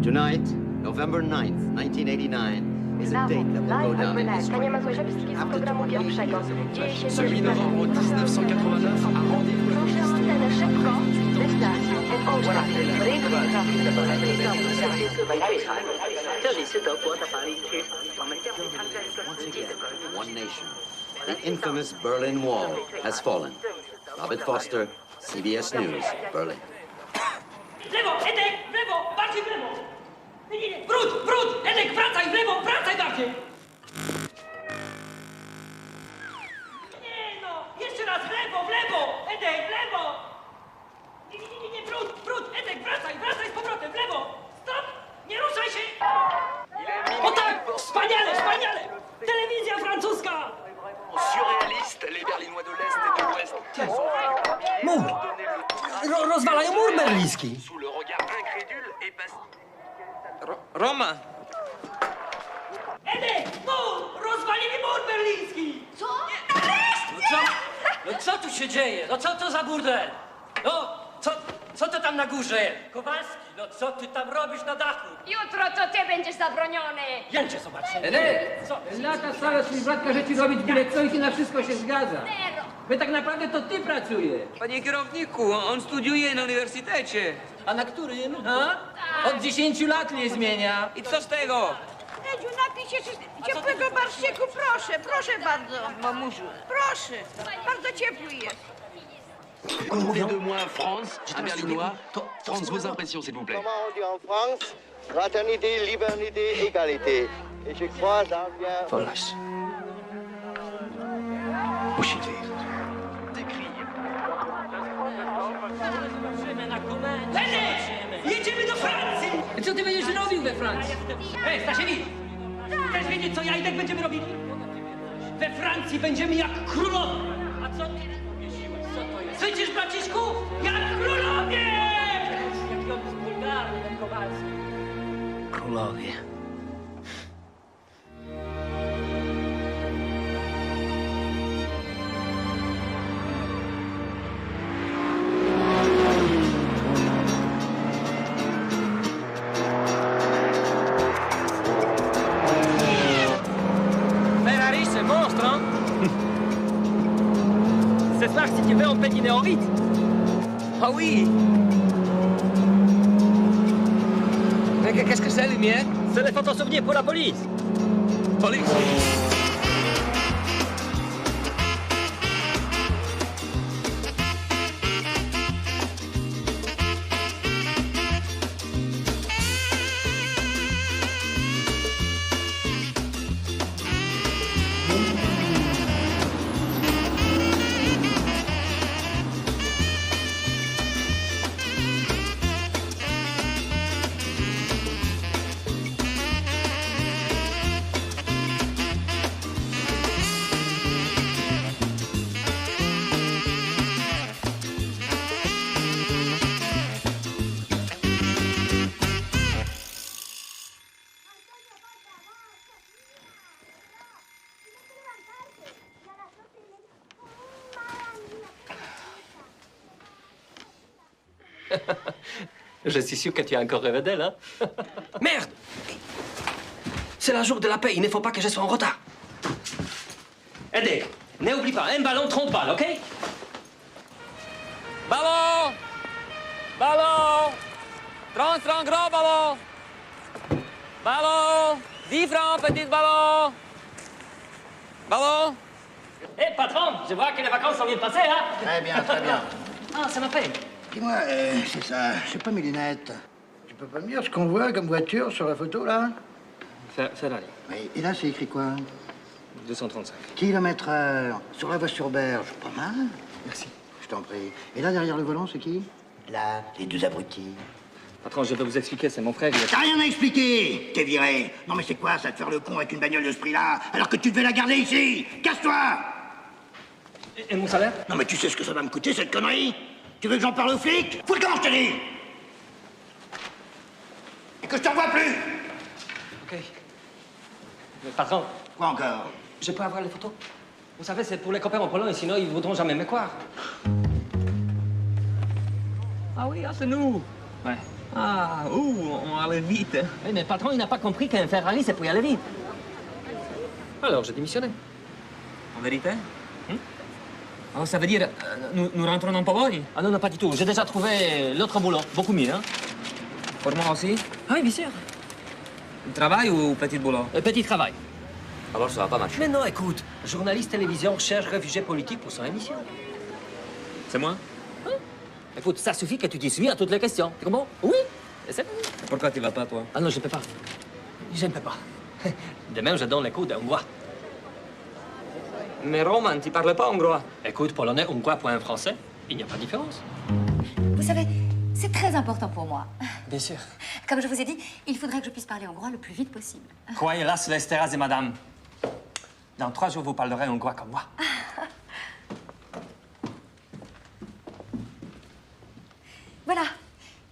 Tonight, November 9th, 1989, is a date that will go down in history. Kania Mazurewski z programu pierwszego. Dzieje się 8 novembre 1989 a rendez-vous la Proszę o antenę szybko. Wystarczy. 这里是德国的柏林区，我们将会参加一个世界的 One nation. The infamous Berlin Wall has fallen. Robert Foster, CBS News, Berlin. W lewo, Edek, w lewo, bardziej w lewo! Nie, wróć, Edek, wracaj w lewo, wracaj bardziej! Nie no, jeszcze raz w lewo, Edek, w lewo! Nie, wróć, Edek, wracaj z powrotem, w lewo! Stop, nie ruszaj się! O tak, wspaniale! Telewizja francuska! surréaliste, les Berlinois de l'Est et de l'Ouest sont venus Mur! Rozwalają mur berliński. sous le regard incrédule et passifs. Roma! Edek, rozwalili mur berliński! Co? No co tu się dzieje? No co to za burdel? No, co to tam na górze? Kowalski, no co ty tam robisz na dachu? Jutro to ty będziesz zabroniony. Jęcie zobaczymy. Co? Lata stara bratka, że ci robić byle co i ty na wszystko się zgadza. My tak naprawdę to ty pracujesz. Panie kierowniku, on studiuje na uniwersytecie. A na którym? A? Od 10 lat nie zmienia. I co z tego? Edziu, napij się ciepłego barszczeku, proszę bardzo. Mamusiu. Proszę, bardzo ciepły jest. Écoutez de moi, France, un Berlinois. France, vos impressions, s'il vous plaît. Comment on dit en France? Fraternité, liberté, égalité. Et je crois ça vient... Wolność. Musi wyjechać. Edek, jedziemy do Francji! Co ty będziesz robił we Francji? Ej, Stasiewicz! Chcesz wiedzieć, co ja i Edek będziemy robili? We Francji będziemy jak królowie! A co ty powiesiłeś? Co to jest? Słyszysz, braciszku? Jak królowie! Jaki on jest wulgarny, ten Kowalski. Królowie. Ferrari, c'est monstre, hein? Ce soir, si tu veux, on peut dîner en vite. Ah oui. Mais qu'est-ce que c'est, lumière? C'est les photosouvenirs pour la police. Police. Je suis sûr que tu as encore rêvé d'elle, hein? Merde! C'est la jour de la paix, il ne faut pas que je sois en retard. Edek, n'oublie pas, un ballon, 30 balles, OK? Ballon. Ballon. 30 francs, gros ballon. Ballon. 10 francs, petit ballon. Ballon. Hé, patron, je vois que les vacances sont bien passées, hein? Très bien, très bien. Ah, ça m'appelle. Dis-moi, c'est ça, c'est pas mes lunettes. Tu peux pas me dire ce qu'on voit comme voiture sur la photo, là? Ferrari. Oui, et là, c'est écrit quoi? 235. Kilomètre-heure, sur la voie sur berge. Pas mal. Merci. Je t'en prie. Et là, derrière le volant, c'est qui? Là, les deux abrutis. Patron, je vais vous expliquer, c'est mon frère. T'as rien à expliquer! T'es viré! Non mais c'est quoi ça de faire le con avec une bagnole de ce prix-là, alors que tu devais la garder ici? Casse-toi! Et mon salaire? Non mais tu sais ce que ça va me coûter, cette connerie? Tu veux que j'en parle aux flics? Fous le camp, je te dis! Et que je te revoie plus! OK. Mais patron, Quoi encore? je peux avoir les photos? Vous savez, c'est pour les copains en Pologne, sinon ils voudront jamais me croire. Ah oui, c'est nous. Ouais. Ah, on allait vite. Oui, mais le patron, il n'a pas compris qu'un Ferrari, c'est pour y aller vite. Alors, j'ai démissionné. En vérité? Alors, ça veut dire, nous rentrons en Pologne? Ah non, non, pas du tout. J'ai déjà trouvé l'autre boulot, beaucoup mieux, hein. Pour moi aussi? Ah oui, bien sûr. Travail ou petit boulot? Petit travail. Alors, ça va pas marcher. Mais non, écoute, journaliste télévision cherche réfugié politique pour son émission. C'est moi? Écoute, ça suffit que tu dises oui à toutes les questions. Tu comprends? Oui, et c'est bon. Pourquoi tu vas pas, toi? Ah non, je ne peux pas. Je ne peux pas. Demain, je donne les cours de hongrois. Mais Roman, tu parles pas hongrois. Écoute, polonais, hongrois pour un français, il n'y a pas de différence. Vous savez, c'est très important pour moi. Bien sûr. Comme je vous ai dit, il faudrait que je puisse parler hongrois le plus vite possible. Croyez là, sur les terrasses, madame. Dans 3 jours, vous parlerez hongrois comme moi. Voilà.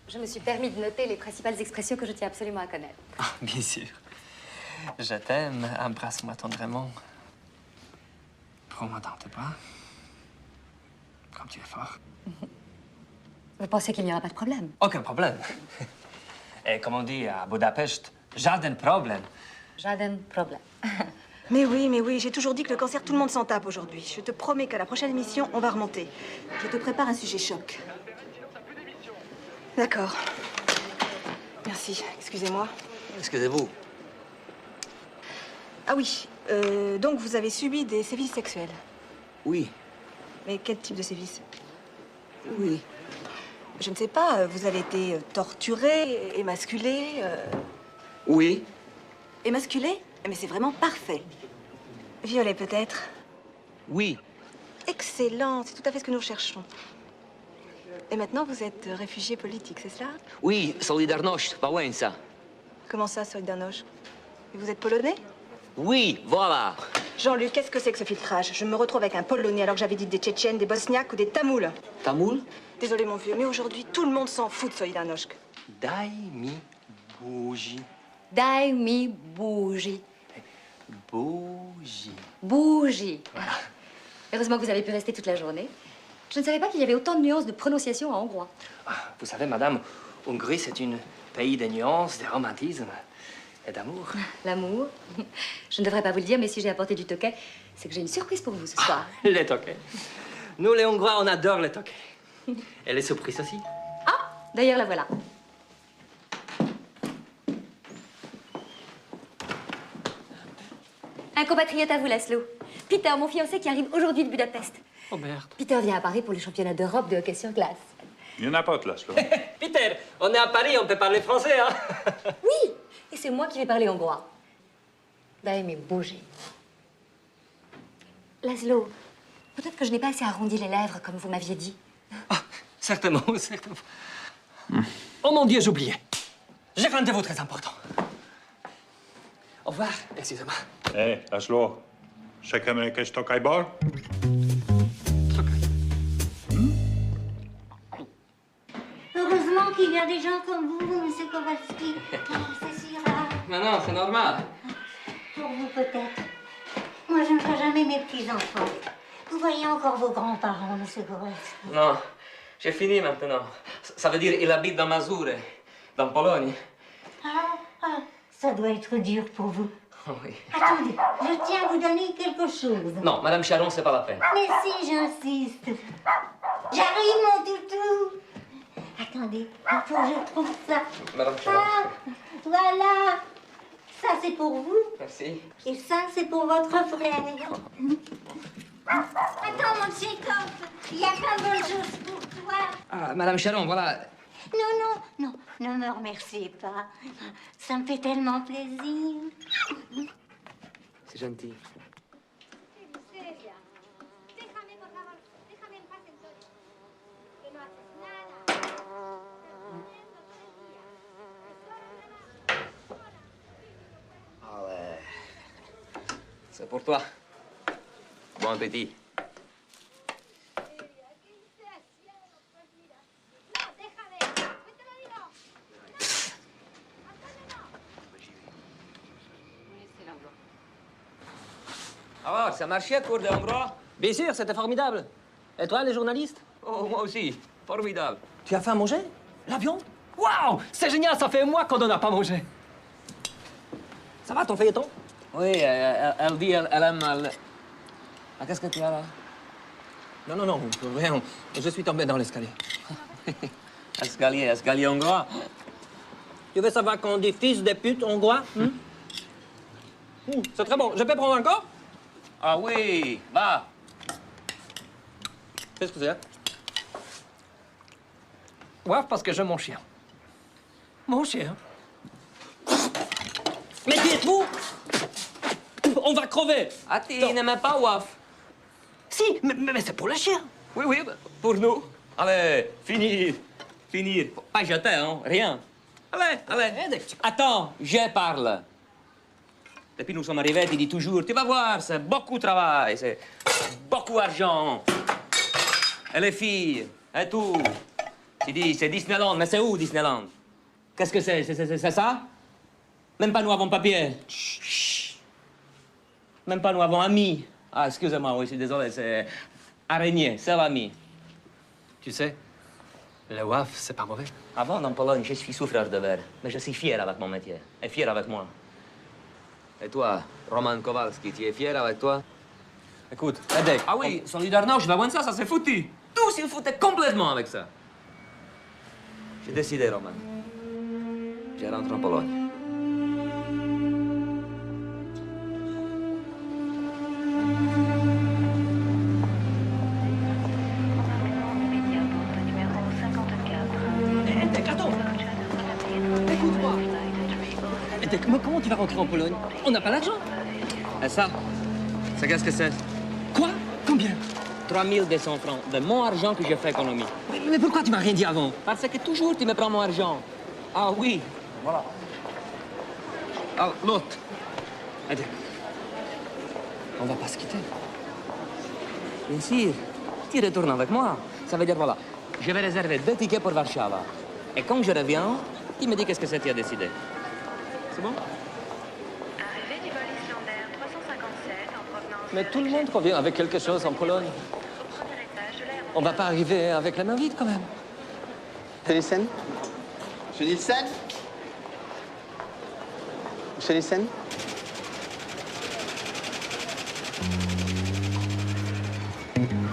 Je me suis permis de noter les principales expressions que je tiens absolument à connaître. Ah, bien sûr. Je t'aime, embrasse-moi tendrement. Prends-moi dans tes bras. Comme tu es fort. Vous pensez qu'il n'y aura pas de problème? Aucun problème. Et comme on dit à Budapest, jardin problème. Jardin problème. Mais oui, j'ai toujours dit que le cancer, tout le monde s'en tape aujourd'hui. Je te promets qu'à la prochaine émission, on va remonter. Je te prépare un sujet choc. D'accord. Merci, excusez-moi. Excusez-vous. Ah oui, donc vous avez subi des sévices sexuels. Oui. Mais quel type de sévices? Oui. Je ne sais pas, vous avez été torturé, émasculé... Oui. Émasculé? Mais c'est vraiment parfait. Violé peut-être? Oui. Excellent, c'est tout à fait ce que nous cherchons. Et maintenant, vous êtes réfugié politique, c'est cela? Oui, Solidarność, Wałęsa. Comment ça, Solidarność? Et vous êtes polonais? Oui, voilà. Jean-Luc, qu'est-ce que c'est que ce filtrage? Je me retrouve avec un Polonais alors que j'avais dit des Tchétchènes, des Bosniaques ou des Tamouls. Tamoul? Désolé, mon vieux, mais aujourd'hui, tout le monde s'en fout de Solidarność. Daj mi buzi. Daj mi buzi. Buzi. Bougie. Voilà. Heureusement que vous avez pu rester toute la journée. Je ne savais pas qu'il y avait autant de nuances de prononciation en hongrois. Ah, vous savez, madame, Hongrie, c'est un pays de nuances, de romantisme et d'amour. L'amour. Je ne devrais pas vous le dire, mais si j'ai apporté du toquet, c'est que j'ai une surprise pour vous ce soir. Les toquets. Nous, les Hongrois, on adore les toquets. Et les surprises aussi. Ah, d'ailleurs, la voilà. Un compatriote à vous, Laszlo. Peter, mon fiancé qui arrive aujourd'hui de Budapest. Oh merde. Peter vient à Paris pour les championnats d'Europe de hockey sur glace. Il n'y en a pas de Laszlo. Peter, on est à Paris, on peut parler français, hein? Oui, et c'est moi qui vais parler hongrois. Daj mi buzi. Laszlo, peut-être que je n'ai pas assez arrondi les lèvres, comme vous m'aviez dit. Ah, certainement, certainement. Oh mon Dieu, j'oubliais. J'ai rendez-vous très important. Au revoir, excusez-moi. Hé, Laszlo, chacun a quelque chose bord? Heureusement qu'il y a des gens comme vous, M. Kowalski. C'est si rare. Non, non, c'est normal. Pour vous, peut-être. Moi, je ne ferai jamais mes petits-enfants. Vous voyez encore vos grands-parents, M. Kowalski. Non, j'ai fini maintenant. Ça veut dire il habite dans Mazure, dans Pologne. Ah, ça doit être dur pour vous. Oh, oui. Attendez, je tiens à vous donner quelque chose. Non, Madame Charon, c'est pas la peine. Mais si, j'insiste. J'arrive, mon toutou. Attendez, il faut que je trouve ça. Madame Charon. Ah, voilà. Ça, c'est pour vous. Merci. Et ça, c'est pour votre frère. Attends, mon Tchékov, il y a plein de bonnes choses pour toi. Ah, Madame Charon, voilà. Non, ne me remerciez pas. Ça me fait tellement plaisir. C'est gentil. Allez. C'est pour toi. Bon appétit. Alors, ça marchait, cours de hongrois? Bien sûr, c'était formidable. Et toi, les journalistes? Oh, moi aussi. Formidable. Tu as fait à manger? La viande? Waouh! C'est génial, ça fait un mois qu'on n'en a pas mangé. Ça va, ton feuilleton? Oui, elle dit, elle aime... Ah, qu'est-ce que tu as là? Non, rien. Je suis tombé dans l'escalier. Escalier hongrois. Tu veux savoir qu'on dit fils de pute hongrois? C'est très bon. Je peux prendre encore? Ah oui, va. Qu'est-ce que c'est? Waf, parce que j'aime mon chien. Mon chien. Mais qui êtes-vous? On va crever. Ah, tu n'aimes pas Waf? Si, mais c'est pour le chien. Oui, pour nous. Allez, finir. Pas jeter, hein, rien. Allez. Attends, je parle. Depuis nous sommes arrivés, tu dis toujours, tu vas voir, c'est beaucoup de travail, c'est beaucoup d'argent. Et les filles, et tout. Tu dis, c'est Disneyland, mais c'est où Disneyland? Qu'est-ce que c'est? C'est ça? Même pas nous avons papier. Chut. Même pas nous avons amis. Ah, excusez-moi, oui, je suis désolé, c'est araignée, c'est l'ami. Tu sais, le waf, c'est pas mauvais. Avant, en Pologne, je suis souffreur de verre, mais je suis fier avec mon métier, et fier avec moi. Et toi, Roman Kowalski, tu es fier avec toi? Écoute, Edek. Ah oui, Solidarność, la ça s'est foutu. Tous, ils foutaient complètement avec ça. J'ai décidé, Roman. Je rentre en Pologne. Edek, attends. Écoute-moi. Edek, comment tu vas rentrer en Pologne? On n'a pas l'argent. Et ça? C'est qu'est-ce que c'est? Quoi? Combien? 3200 francs de mon argent que j'ai fait économie. Mais pourquoi tu m'as rien dit avant? Parce que toujours tu me prends mon argent. Ah oui, voilà. Ah, l'autre. Edek, on va pas se quitter. Bien sûr. Tu retournes avec moi. Ça veut dire, voilà, je vais réserver 2 tickets pour Warszava. Et quand je reviens, tu me dis qu'est-ce que c'est que tu as décidé. C'est bon? Arrivée du vol islandaire 357 en provenance. Mais tout le monde revient avec quelque chose en Pologne. On va pas arriver avec la main vide, quand même. Monsieur Nielsen? Monsieur Nielsen? Monsieur Nielsen?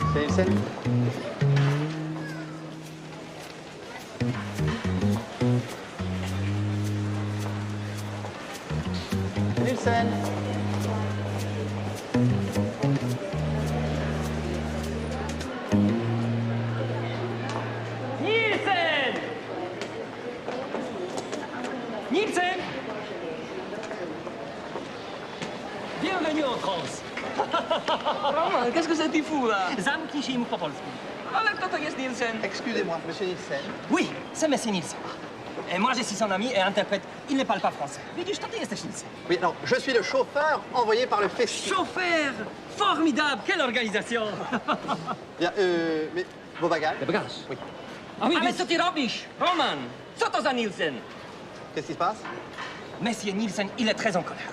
Monsieur Nielsen? Nielsen? Nielsen! Bienvenue en France. Roman, qu'est-ce que c'est que tu fous, là? Zamknij się i mów po polsku. Ale kto to jest Nielsen? Excusez-moi, monsieur Nielsen. Oui, c'est Messie Nielsen. Et moi, je suis son ami et interprète. Il ne parle pas français. Widzisz, to ty jesteś Nielsen. Oui, non, je suis le chauffeur envoyé par le festival. Chauffeur! Formidable! Quelle organisation! Bien, mais vos bagages? Les bagages? Oui. Ah oui, Ale co ty robisz? Roman, co to za Nielsen? Qu'est-ce qui se passe? Monsieur Nielsen, il est très en colère.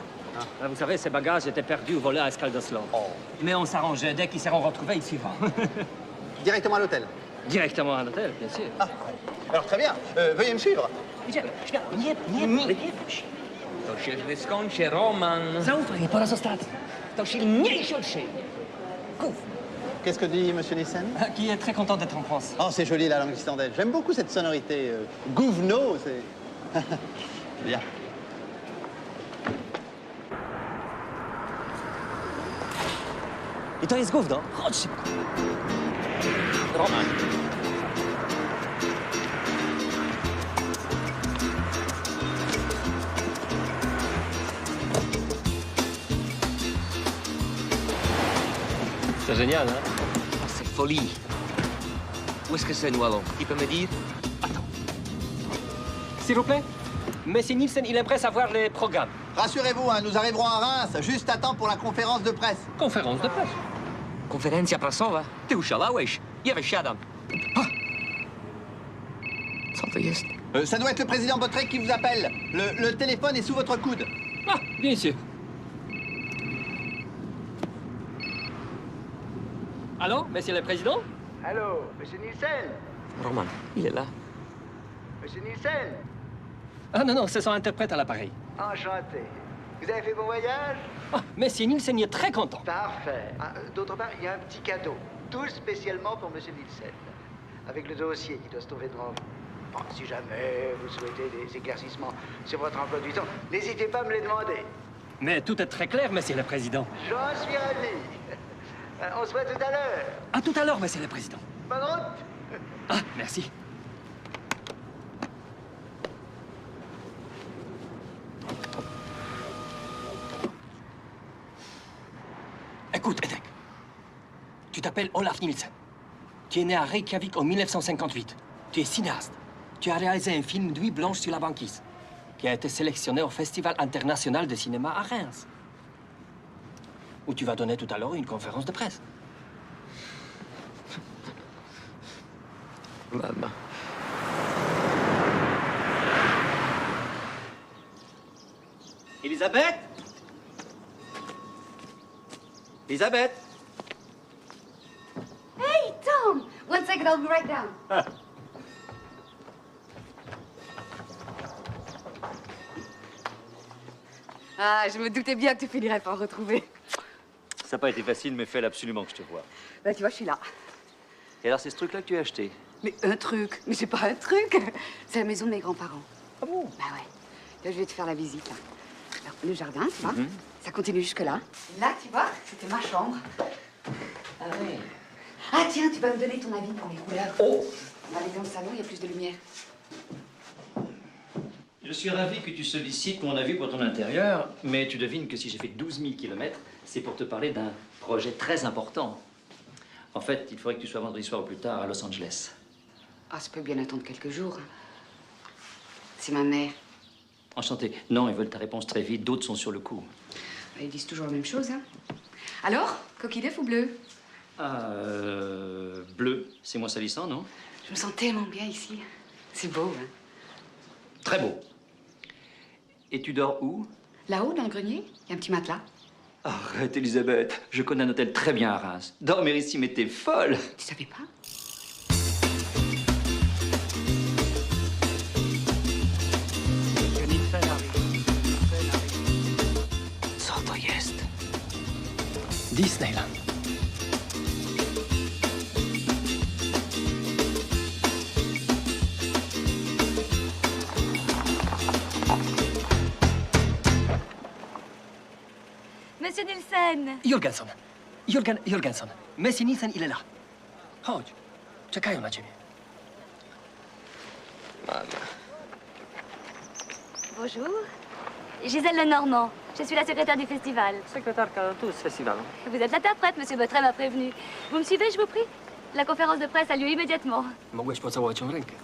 Ah, vous savez, ses bagages étaient perdus ou volés à Skaldoslo. Mais on s'arrangeait. Dès qu'ils seront retrouvés, ils suivront. Directement à l'hôtel? Directement à l'hôtel, bien sûr. Ah, alors très bien. Veuillez me suivre. To się źle skończy, Roman. Zaufaj, pora zostać. To silniejszy od siebie. Qu'est-ce que dit monsieur Nielsen? Qui est très content d'être en France. Oh, c'est joli la langue islandaise. J'aime beaucoup cette sonorité. Gouvenot, c'est... Bien. I to jest gówno. Chodź szybko. Roman. C'est génial, hein? C'est folie. Où est-ce que c'est, nous allons? Tu peux me dire? Attends. S'il vous plaît, Monsieur Nielsen, il aimerait savoir les programmes. Rassurez-vous, hein, nous arriverons à Reims juste à temps pour la conférence de presse. Conférence de presse? Konferencja prasowa? Ty uszalałeś? Ja wysiadam. Co to jest? Ça doit être le président Bottrek qui vous appelle. Le téléphone est sous votre coude. Ah, bien sûr. Allô, Monsieur le Président? Allô, monsieur Nielsen? Roman, il est là. Monsieur Nielsen. Ah non, non, c'est son interprète à l'appareil. Enchanté. Vous avez fait bon voyage? Ah, Monsieur Nielsen il est très content. Parfait. Ah, d'autre part, il y a un petit cadeau. Tout spécialement pour Monsieur Nielsen. Avec le dossier qui doit se trouver devant vous. Bon, si jamais vous souhaitez des éclaircissements sur votre emploi du temps, n'hésitez pas à me les demander. Mais tout est très clair, Monsieur le Président. J'en suis ravi. On se voit tout à l'heure. À tout à l'heure, Monsieur le Président. Bonne route. Ah, merci. Écoute, Edek. Tu t'appelles Olaf Nielsen. Tu es né à Reykjavik en 1958. Tu es cinéaste. Tu as réalisé un film Nuit blanche sur la banquise, qui a été sélectionné au Festival international de cinéma à Reims, où tu vas donner tout à l'heure une conférence de presse. Maman. Elisabeth? Elisabeth? Hey, Tom! 1 second, I'll be right down. Ah, je me doutais bien que tu finirais par en retrouver. Ça n'a pas été facile, mais fais absolument que je te vois. Bah, tu vois, je suis là. Et alors, c'est ce truc-là que tu as acheté? Mais un truc? Mais c'est pas un truc! C'est la maison de mes grands-parents. Ah bon? Bah ouais. Là, je vais te faire la visite, là. Alors, le jardin, tu vois, ça continue jusque-là. Là, tu vois, c'était ma chambre. Ah oui. Ah, tiens, tu vas me donner ton avis pour les couleurs. Oh! On va aller dans le salon, il y a plus de lumière. Je suis ravi que tu sollicites mon avis pour ton intérieur, mais tu devines que si j'ai fait 12 000 kilomètres, c'est pour te parler d'un projet très important. En fait, il faudrait que tu sois vendredi soir ou plus tard à Los Angeles. Ah, ça peut bien attendre quelques jours. C'est ma mère. Enchanté. Non, ils veulent ta réponse très vite, d'autres sont sur le coup. Ils disent toujours la même chose, hein. Alors, coquille d'œuf ou bleu? Ah, bleu, c'est moins salissant, non? Je me sens tellement bien ici. C'est beau, hein. Très beau. Et tu dors où? Là-haut, dans le grenier, il y a un petit matelas. Arrête, Elisabeth. Je connais un hôtel très bien à Reims. Dormir ici, mais t'es folle. Tu savais pas? Co to jest? Disneyland. Monsieur Nielsen! Jorgenson. Jorgenson. Messi Nielsen, il est là. Chodź. Czekają na ciebie. Bonjour. Gisèle Lenormand. Je suis la secrétaire du festival. Secrétaire tous festival. Vous êtes l'interprète, monsieur Botret m'a prévenu. Vous me suivez, je vous prie? La conférence de presse a lieu immédiatement. Mogłeś pocałować ją rękę.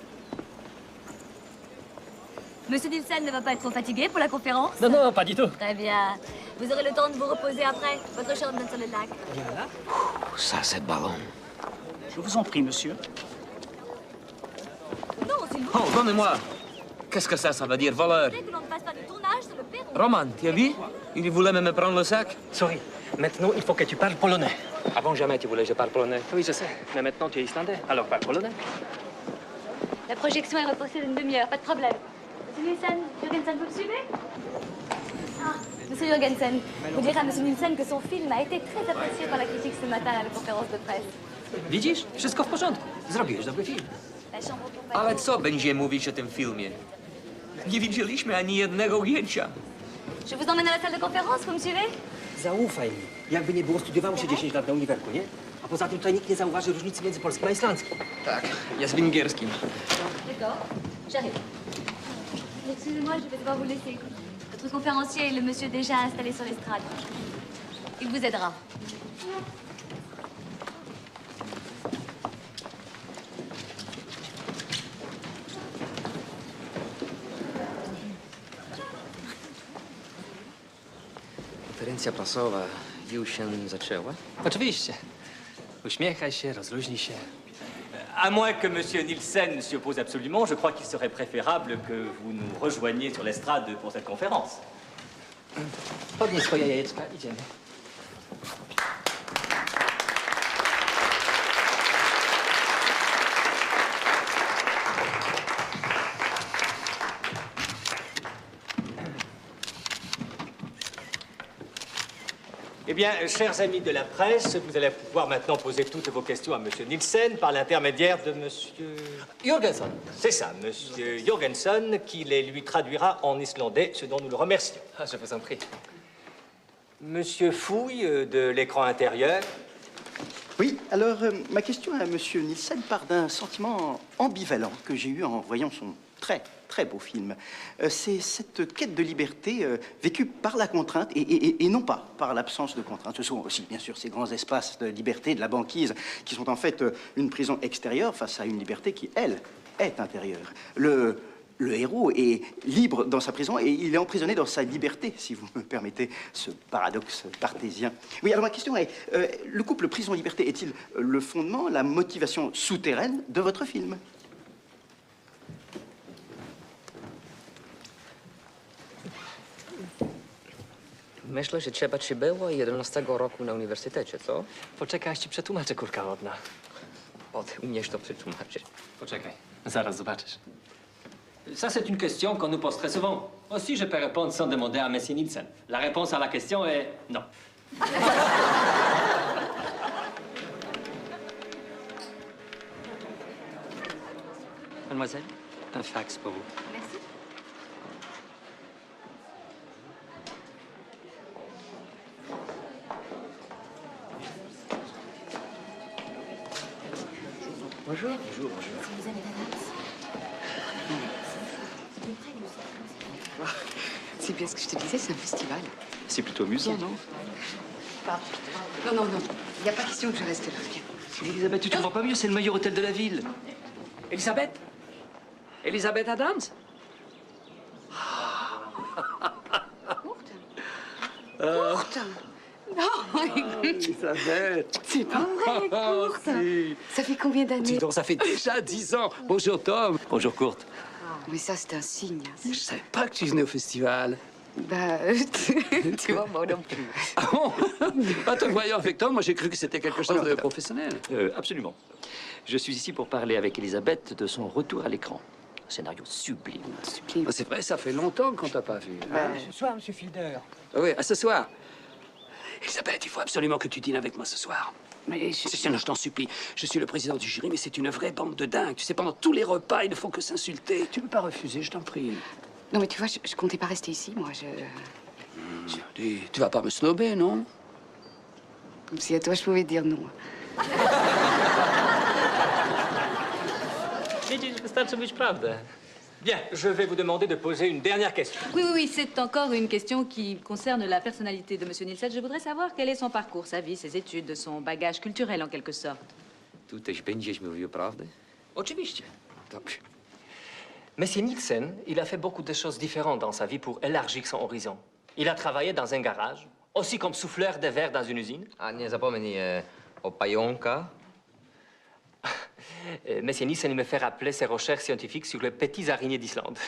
Monsieur Nielsen ne va pas être trop fatigué pour la conférence? Non, non, pas du tout. Très bien. Vous aurez le temps de vous reposer après. Votre chambre donne sur le lac. Ça, c'est ballon. Je vous en prie, monsieur. Non, s'il vous Oh, donnez-moi. Qu'est-ce que ça veut dire, voleur? plaît que l'on ne fasse pas de tournage sur le perron. Roman, tu as vu? Il voulait même me prendre le sac. Sorry. Maintenant, il faut que tu parles polonais. Avant, jamais tu voulais que je parle polonais. Oui, je sais. Mais maintenant, tu es islandais. Alors, parle polonais. La projection est reportée d'une demi-heure, pas de problème. Monsieur Nielsen, Jorgensen, vous me suivez? Ah, monsieur Jorgensen, vous direz à monsieur Nielsen que son film a été très apprécié par la critique ce matin à la conférence de presse. Widzisz? Wszystko w porządku. Zrobiłeś dobry film. La chambre pour Ale co będzie mówić o tym filmie? Nie widzieliśmy ani jednego ujęcia. Je vous emmène à la salle de conférence, vous me suivez? Zaufaj mi. Jakby nie było, studiowało się 10 lat na uniwerku, nie? A poza tym tutaj nikt nie zauważy różnicy między polskim a islandzkim. Tak, ja z węgierskim. D'accord, j'arrive. Excusez-moi, je vais devoir vous laisser. Notre conférencier est le monsieur déjà installé sur l'estrade. Il vous aidera. Konferencja prasowa już się zaczęła? Oczywiście. Uśmiechaj się, rozluźnij się. À moins que monsieur Nielsen s'y oppose absolument, je crois qu'il serait préférable que vous nous rejoigniez sur l'estrade pour cette conférence. Podnieś swoje jajeczka, idziemy. bien, chers amis de la presse, vous allez pouvoir maintenant poser toutes vos questions à Monsieur Nielsen par l'intermédiaire de Monsieur... Jorgensen. C'est ça, Monsieur Jorgensen, qui les lui traduira en islandais, ce dont nous le remercions. Ah, je vous en prie. Monsieur Fouille, de l'écran intérieur. Oui, alors ma question à Monsieur Nielsen part d'un sentiment ambivalent que j'ai eu en voyant son très beau film. C'est cette quête de liberté vécue par la contrainte et non pas par l'absence de contrainte. Ce sont aussi, bien sûr, ces grands espaces de liberté, de la banquise, qui sont en fait une prison extérieure face à une liberté qui, elle, est intérieure. Le héros est libre dans sa prison et il est emprisonné dans sa liberté, si vous me permettez ce paradoxe cartésien. Oui, alors ma question est, le couple prison-liberté est-il le fondement, la motivation souterraine de votre film? Myślę, że trzeba ci było 11 roku na uniwersytecie, co? Poczekaj, aż ci przetłumaczę, kurka wodna. Umiesz to przetłumaczyć. Poczekaj, zaraz zobaczysz. Ça, c'est une question qu'on nous pose très souvent. Aussi, je peux répondre sans demander à Monsieur Nielsen. La réponse à la question est non. Mademoiselle, un fax pour vous. Merci. Bonjour. Bonjour, bonjour. Vous avez C'est bien ce que je te disais, c'est un festival. C'est plutôt amusant, non? Non, il n'y a pas question que je reste là. Viens. Elisabeth, tu ne comprends pas mieux, c'est le meilleur hôtel de la ville. Elisabeth? Elisabeth Adams? Courte. Non, Elisabeth. c'est pas vrai, Courte. Ça fait combien d'années? Dis donc, ça fait déjà 10 ans. Bonjour, Tom. Bonjour, Courte. Mais ça, c'est un signe. Je savais pas que tu venais au festival. Bah, tu vois, moi non plus. Ah bon? Pas te voyant avec Tom, moi j'ai cru que c'était quelque chose de professionnel. Absolument. Je suis ici pour parler avec Elisabeth de son retour à l'écran. Un scénario sublime. Ah, c'est vrai, ça fait longtemps qu'on t'a pas vu. Hein? Ce soir, Monsieur Fielder. Ah oui, à ce soir. Elisabeth, il faut absolument que tu dînes avec moi ce soir. Mais je t'en supplie. Je suis le président du jury, mais c'est une vraie bande de dingues. Tu sais, pendant tous les repas, ils ne font que s'insulter. Tu ne peux pas refuser, je t'en prie. Non, mais tu vois, je comptais pas rester ici, moi. Dis, tu vas pas me snober, non? Comme si à toi, je pouvais dire non. Widzisz, wystarczy być prawdę. Bien, je vais vous demander de poser une dernière question. Oui, c'est encore une question qui concerne la personnalité de M. Nielsen. Je voudrais savoir quel est son parcours, sa vie, ses études, son bagage culturel en quelque sorte. Tu też będziesz mówił prawdę? Oczywiście. Dobrze. Monsieur Nielsen, il a fait beaucoup de choses différentes dans sa vie pour élargir son horizon. Il a travaillé dans un garage, aussi comme souffleur de verre dans une usine. A nie zapomnij o pająka. Monsieur Nielsen me fait rappeler ses recherches scientifiques sur les petits araignées d'Islande.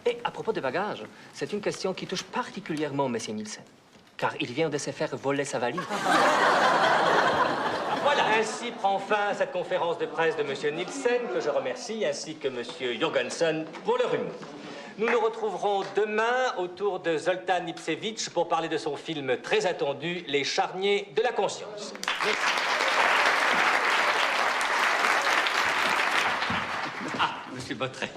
Et à propos de bagages, c'est une question qui touche particulièrement Monsieur Nielsen, car il vient de se faire voler sa valise. Voilà, ainsi prend fin cette conférence de presse de Monsieur Nielsen, que je remercie, ainsi que Monsieur Jorgensen pour leur humour. Nous nous retrouverons demain autour de Zoltan Ipsevich pour parler de son film très attendu, Les Charniers de la Conscience. Monsieur Bottret,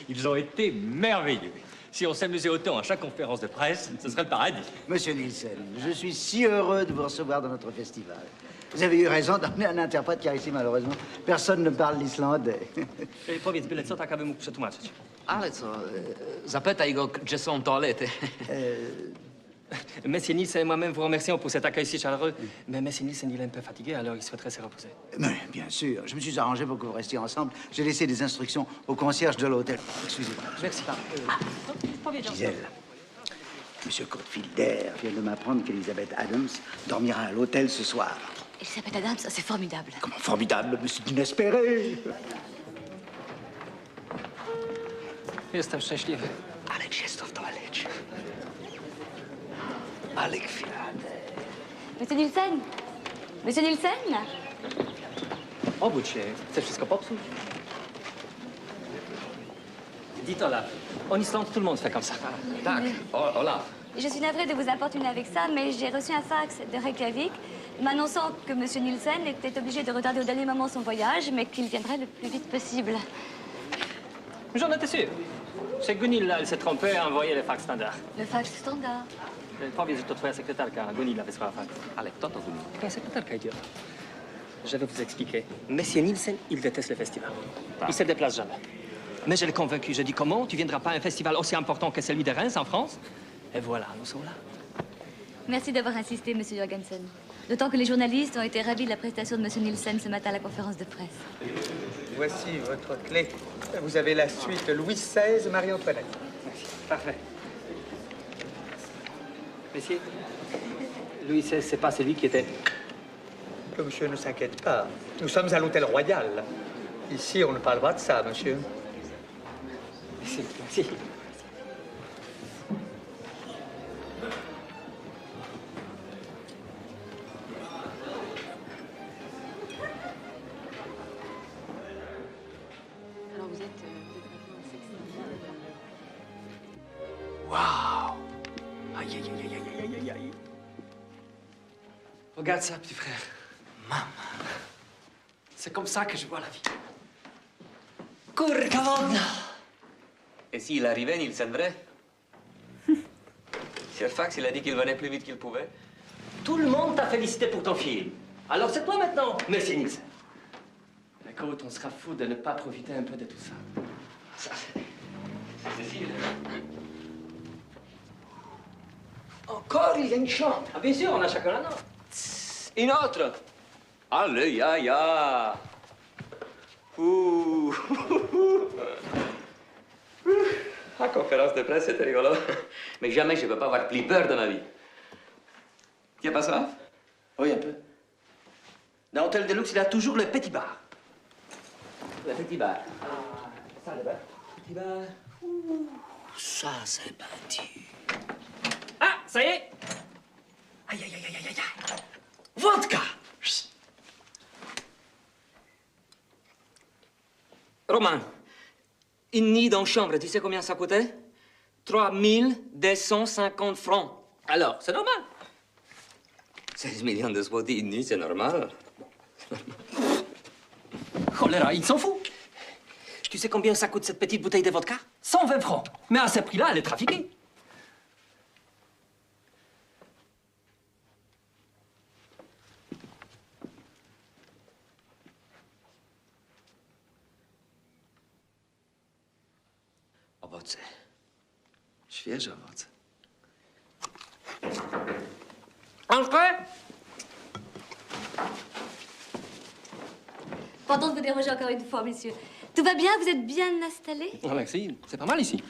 ils ont été merveilleux. Si on s'amusait autant à chaque conférence de presse, ce serait le paradis. Monsieur Nielsen, je suis si heureux de vous recevoir dans notre festival. Vous avez eu raison d'emmener un interprète, car ici, malheureusement, personne ne parle l'islandais. Powiedz byle co, tak aby mógł przetłumaczyć. Ale co, zapytaj go, gdzie są toalety. Monsieur Nielsen et moi-même vous remercions pour cet accueil si chaleureux. Mais Monsieur Nielsen, il est un peu fatigué, alors il souhaiterait se reposer. Mais bien sûr, je me suis arrangé pour que vous restiez ensemble. J'ai laissé des instructions au concierge de l'hôtel. Excusez-moi. Merci. Gisèle, Monsieur Fielder vient de m'apprendre qu'Elizabeth Adams dormira à l'hôtel ce soir. Elisabeth Adams, c'est formidable. Comment formidable, mais c'est inespéré. Jestem szczęśliwy. Ale jest to w toalecie. Ale chwilę. Monsieur Nielsen? Monsieur Nielsen? Obudź się. Chcesz wszystko popsuć? Dis Olaf. En Islande, tout le monde fait comme ça. Tak, Olaf. Et je suis navrée de vous importuner avec ça, mais j'ai reçu un fax de Reykjavik m'annonçant que M. Nielsen était obligé de retarder au dernier moment son voyage, mais qu'il viendrait le plus vite possible. J'en étais sûr. C'est Gunil, là, elle s'est trompée et a envoyé le fax standard. Le fax standard. Powiedz, że to twoja sekretarka, Gunilla wysłała fax. Ale kto to Gunilla? Twoja sekretarka, idiot. Je vais vous expliquer. Monsieur Nielsen, il déteste le festival. Il se déplace jamais. Mais je l'ai convaincu. Je dis comment? Tu viendras pas à un festival aussi important que celui de Reims, en France? Et voilà, nous sommes là. Merci d'avoir insisté, M. Jorgensen. D'autant que les journalistes ont été ravis de la prestation de M. Nielsen ce matin à la conférence de presse. Voici votre clé. Vous avez la suite Louis XVI, Marie-Antoinette. Merci. Parfait. Messieurs, Louis XVI, c'est pas celui qui était... Que monsieur ne s'inquiète pas. Nous sommes à l'hôtel Royal. Ici, on ne parle pas de ça, monsieur. Merci, merci. Alors vous êtes... Waouh! Aïe, aïe, aïe, aïe, aïe, aïe, aïe. Regarde ça, petit frère. Maman. C'est comme ça que je vois la vie. Kurkavon! Et s'il arrivait, Nielsen, vrai? Sur fax, il a dit qu'il venait plus vite qu'il pouvait. Tout le monde t'a félicité pour ton film. Alors c'est toi maintenant, monsieur Nielsen. Écoute, on sera fou de ne pas profiter un peu de tout ça. Ça, c'est Cécile. Encore, il y a une chambre. Ah, bien sûr, on a chacun la nôtre. Une autre? Allez, ya, ya. Ouh. La conférence de presse, c'était rigolo. Mais jamais je ne peux pas avoir plus peur de ma vie. Tu n'as pas soif? Oui, un peu. Dans l'hôtel Deluxe, il y a toujours le petit bar. Le petit bar. Ça, le bar. Petit bar. Ça, c'est parti. Ah, ça y est. Aïe, aïe, aïe, aïe, aïe, aïe. Vodka. Roman, une nuit dans chambre, tu sais combien ça coûtait? 3250 francs. Alors, c'est normal. 16 millions de zloty une nuit, c'est normal. Choléra, il s'en fout. Tu sais combien ça coûte cette petite bouteille de vodka? 120 francs. Mais à ce prix-là, elle est trafiquée. Owoce. Świeże owoce. Entrez! Pardon de vous déranger encore une fois, messieurs. Tout va bien? Vous êtes bien installés? Oh, merci. C'est pas mal ici.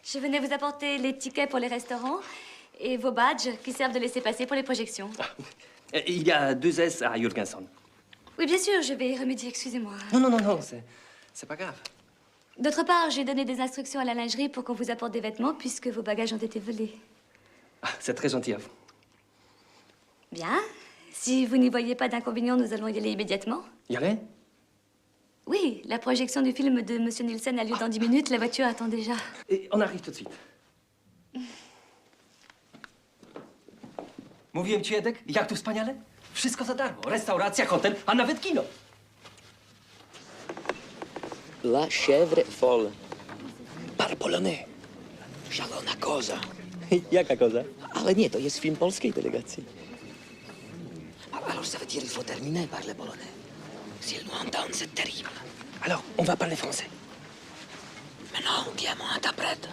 Je venais vous apporter les tickets pour les restaurants et vos badges qui servent de laisser-passer pour les projections. Il y a 2 S à Jurgenson. Oui, bien sûr, je vais y remédier, excusez-moi. Non, non, non, non, c'est pas grave. D'autre part, j'ai donné des instructions à la lingerie pour qu'on vous apporte des vêtements puisque vos bagages ont été volés. Ah, c'est très gentil à vous. Bien. Si vous n'y voyez pas d'inconvénient, nous allons y aller immédiatement. Y aller? Oui, la projection du film de M. Nielsen a lieu dans 10 minutes. La voiture attend déjà. Et on arrive tout de suite. Mówiłem ci, Edek, jak tu wspaniale? Wszystko za darmo. Restauracja, hotel, a nawet kino. La chèvre folle. Par polonais. Szalona koza. Jaka koza? Ale nie, to jest film polskiej delegacji. Alors ça veut dire qu'il faut terminer par le polonais. S'ils nous entendent, c'est terrible. Alors, on va parler français. Mais non, qui est mon interprète?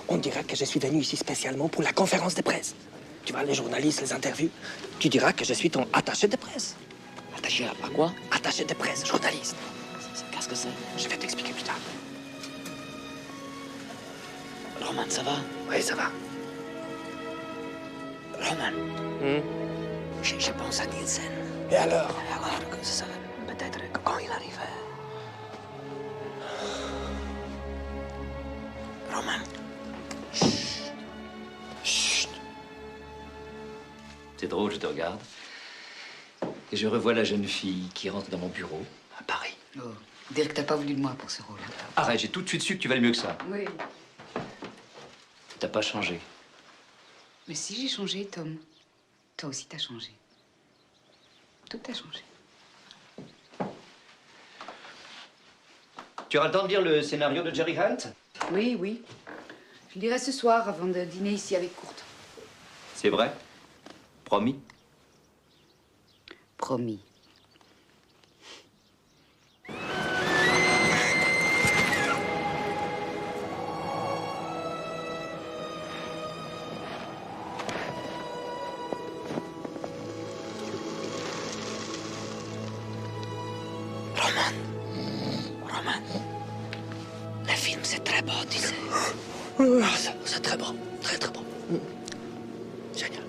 On dira que je suis venu ici spécialement pour la conférence de presse. Tu vois, les journalistes, les interviews. Tu diras que je suis ton attaché de presse. Attaché à quoi? Attaché de presse, journaliste. Qu'est-ce que c'est? Je vais t'expliquer plus tard. Roman, ça va? Oui, ça va. Roman. Je pense à Nielsen. Et alors? Alors que ça serait peut-être quand il arrivait. Roman. Chut. C'est drôle, je te regarde. Et je revois la jeune fille qui rentre dans mon bureau, à Paris. Oh, dire que t'as pas voulu de moi pour ce rôle. Arrête, j'ai tout de suite su que tu valais mieux que ça. Oui. T'as pas changé. Mais si j'ai changé, Tom, toi aussi t'as changé. Tout a changé. Tu auras le temps de lire le scénario de Jerry Hunt? Oui, oui. Je le lirai ce soir avant de dîner ici avec Kurt. C'est vrai? Promis? Promis. Roman, le film c'est très beau, tu sais. C'est très bon, très très bon. Génial.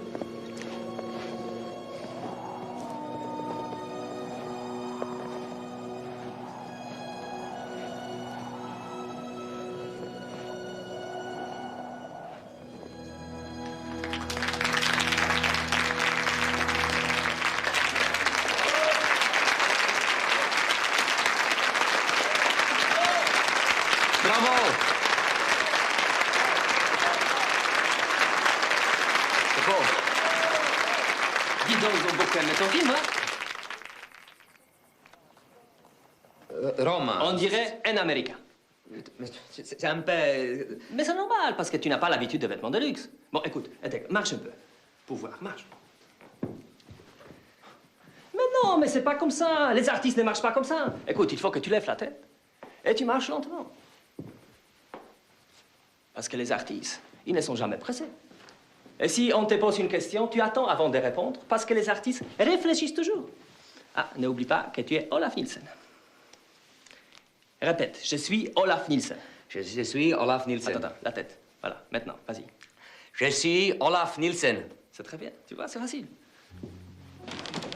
Bravo! C'est beau. Dis donc, ils ont beaucoup aimé ton film, hein? Roma. On dirait un Américain. C'est un peu... Mais c'est normal, parce que tu n'as pas l'habitude de vêtements de luxe. Bon, écoute, marche un peu. Pour voir, marche. Mais non, mais c'est pas comme ça. Les artistes ne marchent pas comme ça. Écoute, il faut que tu lèves la tête et tu marches lentement. Parce que les artistes, ils ne sont jamais pressés. Et si on te pose une question, tu attends avant de répondre, parce que les artistes réfléchissent toujours. Ah, n'oublie pas que tu es Olaf Nilsen. Répète, je suis Olaf Nilsen. Je suis Olaf Nilsen. Attends, la tête. Voilà, maintenant, vas-y. Je suis Olaf Nilsen. C'est très bien, tu vois, c'est facile.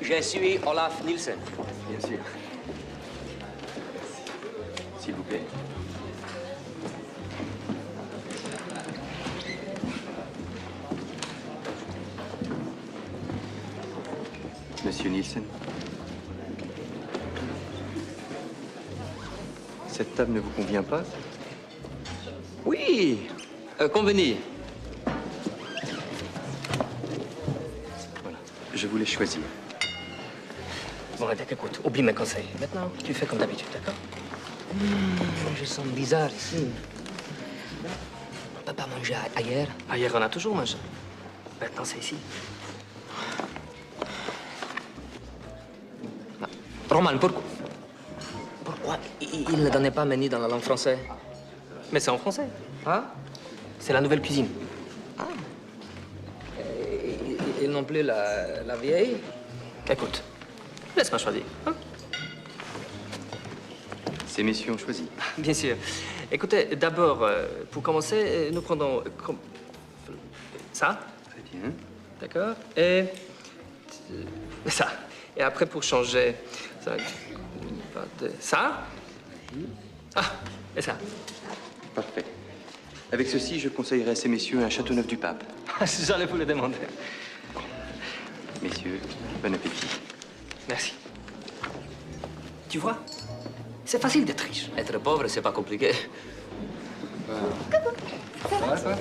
Je suis Olaf Nilsen. Bien sûr. S'il vous plaît. Monsieur Nielsen. Cette table ne vous convient pas? Oui, convenu. Voilà, je voulais choisir. Bon, écoute, oublie mes conseils. Maintenant, tu fais comme d'habitude, d'accord? Je sens bizarre ici. On peut pas manger ailleurs? Ailleurs, on a toujours mangé. Maintenant, c'est ici. Roman, pourquoi il ne donnait pas menu dans la langue française? Mais c'est en français. Hein? C'est la nouvelle cuisine. Ah. Et non plus la vieille? Écoute, laisse-moi choisir. Hein? Ces messieurs ont choisi. Bien sûr. Écoutez, d'abord, pour commencer, nous prenons ça. Très bien. D'accord? Et ça. Et après, pour changer, ça. Ah, et ça. Parfait. Avec ceci, je conseillerais à ces messieurs un Châteauneuf-du-Pape. J'allais vous le demander. Messieurs, bon appétit. Merci. Tu vois, c'est facile d'être riche. Être pauvre, c'est pas compliqué. Ça va, ça?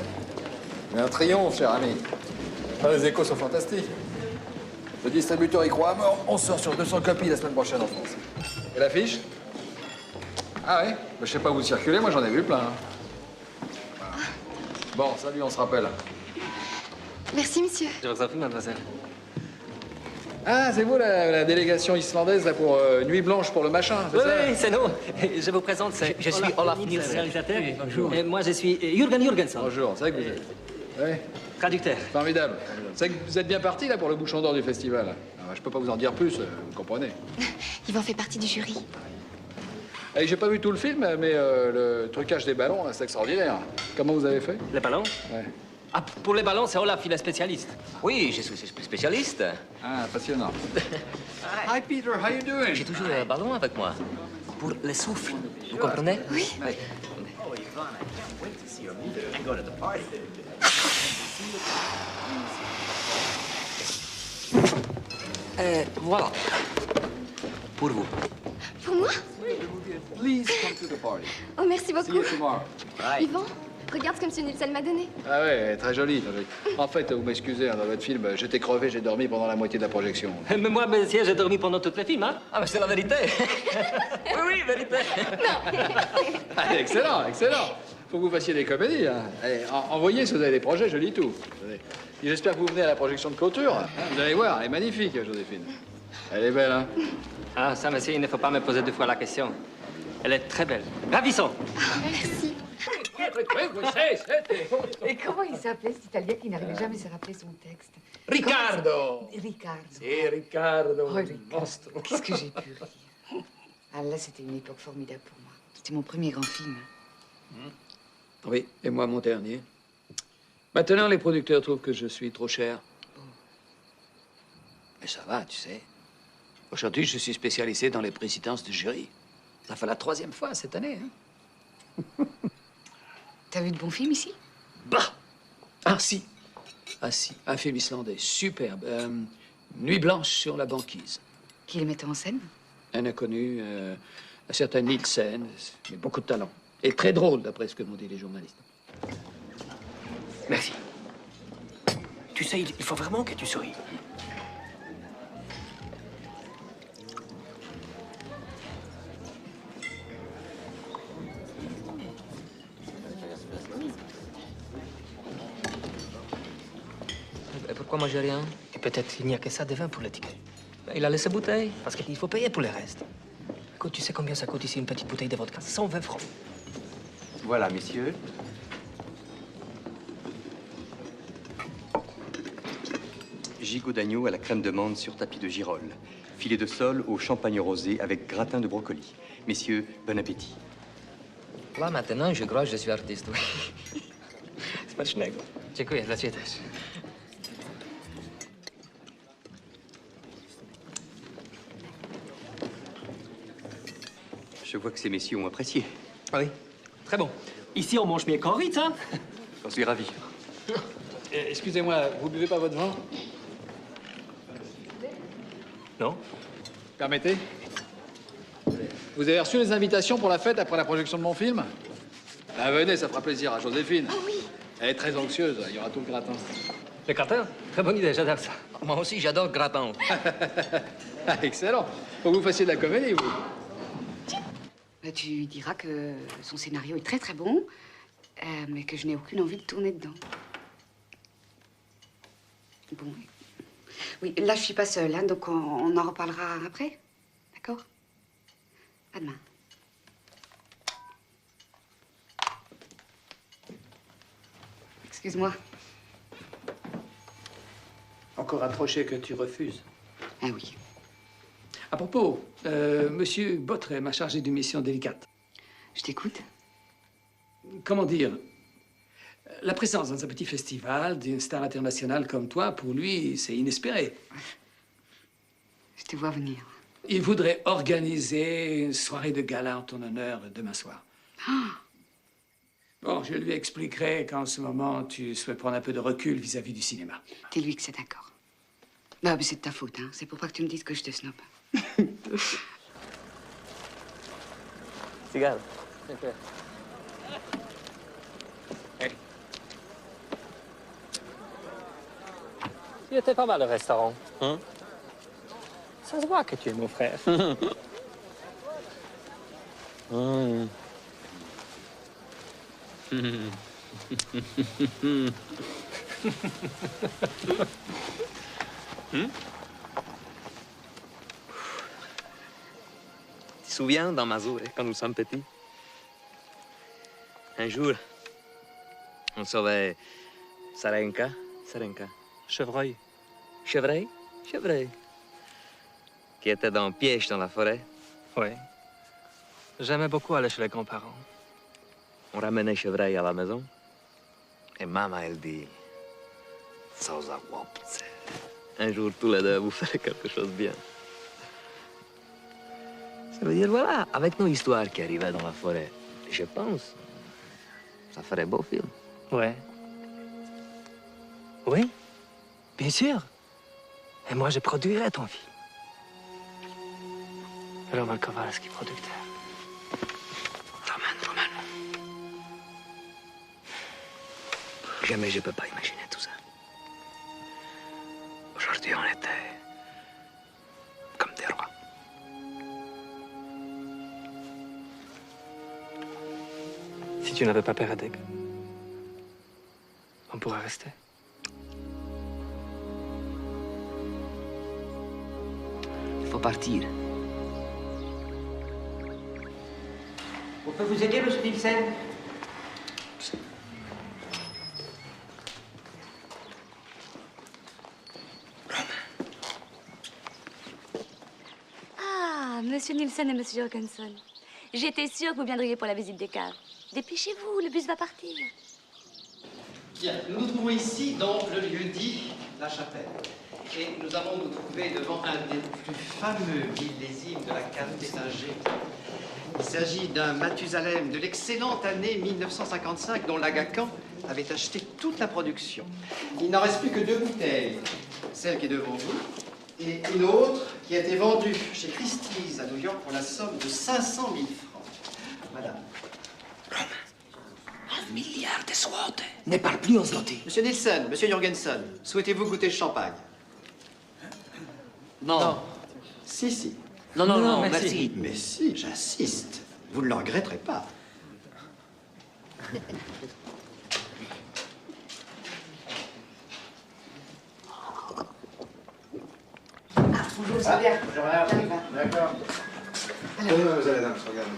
Mais un triomphe, cher ami. Ah, les échos sont fantastiques. Le distributeur y croit à mort. On sort sur 200 copies la semaine prochaine en France. Et l'affiche? Ah ouais? Je sais pas où vous circulez, moi j'en ai vu plein. Voilà. Bon, salut, on se rappelle. Merci, monsieur. Je vous en prie, mademoiselle. Ah, c'est vous la délégation islandaise là pour Nuit Blanche pour le machin, c'est ça? Oui, c'est nous. Je vous présente, je suis Olaf Nilsen, réalisateur. Bonjour. Et moi, je suis Jürgen Jürgensen. Bonjour, c'est vrai que vous êtes... Ouais. Traducteur. Formidable. C'est que vous êtes bien parti là pour le bouchon d'or du festival. Alors, je peux pas vous en dire plus, vous comprenez. Yvan fait partie du jury. Et j'ai pas vu tout le film, mais le trucage des ballons, c'est extraordinaire. Comment vous avez fait? Les ballons? Ouais. Ah, pour les ballons, c'est Olaf, il est spécialiste. Oui, je suis spécialiste. Ah, passionnant. Hi Peter, how you doing? J'ai toujours un ballon avec moi. Pour le souffle. Vous comprenez? Oui. Voilà. Pour vous. Pour moi? Please come to the party. Oh, merci beaucoup. See you tomorrow. Yvan? Regarde ce que M. Nielsen m'a donné. Ah ouais, très joli, très joli. En fait, vous m'excusez, hein, dans votre film, j'étais crevé, j'ai dormi pendant la moitié de la projection. Mais moi, monsieur, j'ai dormi pendant tout le film, hein? Ah, mais c'est la vérité. Oui, vérité. Ah, excellent, excellent. Faut que vous fassiez des comédies. Hein. Allez, envoyez si vous avez des projets, je lis tout. Et j'espère que vous venez à la projection de clôture. Hein. Vous allez voir, elle est magnifique, Joséphine. Elle est belle, hein? Ah, ça, monsieur, il ne faut pas me poser deux fois la question. Elle est très belle. Ravissant. Merci. Et comment il s'appelait, cet Italien qui n'arrivait jamais à se rappeler son texte? Riccardo. Riccardo. Si, Riccardo. Oh, Riccardo. Qu'est-ce que j'ai pu rire. Ah là, c'était une époque formidable pour moi. C'était mon premier grand film. Oui, et moi mon dernier. Maintenant, les producteurs trouvent que je suis trop cher. Mais ça va, tu sais. Aujourd'hui, je suis spécialisé dans les présidences de jury. Ça fait la 3e fois cette année, hein. T'as vu de bons films ici? Bah! Ah si. Ah si, un film islandais, superbe. Nuit blanche sur la banquise. Qui les mettait en scène? Un inconnu, un certain Nielsen, mais beaucoup de talent. Et très drôle, d'après ce que m'ont dit les journalistes. Merci. Tu sais, il faut vraiment que tu souris. Et pourquoi moi j'ai rien? Et peut-être il n'y a que ça de vin pour le ticket. Il a laissé bouteille. Parce qu'il faut payer pour le reste. Écoute, tu sais combien ça coûte ici une petite bouteille de vodka? 120 francs. Voilà, messieurs. Gigot d'agneau à la crème de menthe sur tapis de girolles. Filet de sole au champagne rosé avec gratin de brocoli. Messieurs, bon appétit. Là, maintenant, je crois que je suis artiste, oui. Smacznego. Dziękuję, dla ciebie też. Je vois que ces messieurs ont apprécié. Oui, très bon. Ici, on mange mieux qu'en Ritz, hein? J'en suis ravi. Excusez-moi, vous buvez pas votre vin? Non. Permettez? Vous avez reçu les invitations pour la fête après la projection de mon film? Ah, venez, ça fera plaisir à Joséphine. Ah oui. Elle est très anxieuse, il y aura tout le gratin. Le gratin? Très bonne idée, j'adore ça. Moi aussi, j'adore gratin. Ah, excellent. Faut que vous fassiez de la comédie, vous. Bah, tu lui diras que son scénario est très très bon, mais que je n'ai aucune envie de tourner dedans. Bon, oui, là je suis pas seule, hein, donc on en reparlera après, d'accord? À demain. Excuse-moi. Encore approché que tu refuses. Ah oui. À propos, Monsieur Bottret m'a chargé d'une mission délicate. Je t'écoute. Comment dire? La présence dans un petit festival d'une star internationale comme toi, pour lui, c'est inespéré. Je te vois venir. Il voudrait organiser une soirée de gala en ton honneur demain soir. Bon, je lui expliquerai qu'en ce moment, tu souhaites prendre un peu de recul vis-à-vis du cinéma. Dis-lui que c'est d'accord. Bah, mais c'est de ta faute, hein. C'est pour pas que tu me dises que je te snob. Cigare. Il était pas mal le restaurant. Hein? Ça se voit que tu es mon frère. Tu te souviens, dans Mazur, quand nous sommes petits? Un jour, on sauvait Sarenka. Chevreuil. Chevreuil? Chevreuil. Qui était dans piège dans la forêt. Oui. J'aimais beaucoup aller chez les grands-parents. On ramenait Chevreuil à la maison. Et maman, elle dit... Un jour, tous les deux, vous ferez quelque chose de bien. Ça veut dire, voilà, avec nos histoires qui arrivaient dans la forêt, je pense, ça ferait beau film. Ouais. Oui, bien sûr. Et moi, je produirai ton film. Roman Kowalski, producteur. Roman. Jamais je peux pas imaginer tout ça. Aujourd'hui, on était comme des rois. Si tu n'avais pas peur, Adek, on pourrait rester. Il faut partir. On peut vous aider, monsieur Nielsen? Ah, monsieur Nielsen et monsieur Jorgensen. J'étais sûre que vous viendriez pour la visite des caves. Dépêchez-vous, le bus va partir. Bien, nous nous trouvons ici dans le lieu dit La Chapelle. Et nous allons nous trouver devant un des plus fameux millésimes de la cave des Saint-G. Il s'agit d'un Mathusalem de l'excellente année 1955 dont l'Agacan avait acheté toute la production. Il n'en reste plus que 2 bouteilles. Celle qui est devant vous et une autre qui a été vendue chez Christie's à New York pour la somme de 500 000 francs. Madame. 1 milliard de złoty. Ne parle plus en zloty. Monsieur Nielsen, monsieur Jorgensen, souhaitez-vous goûter le champagne? Non. Si, si. Non, non, non, merci. Mais si, j'insiste. Vous ne le regretterez pas. Bonjour, ça va bien. Bonjour, d'accord. Alors. Vous allez, dame, regarde.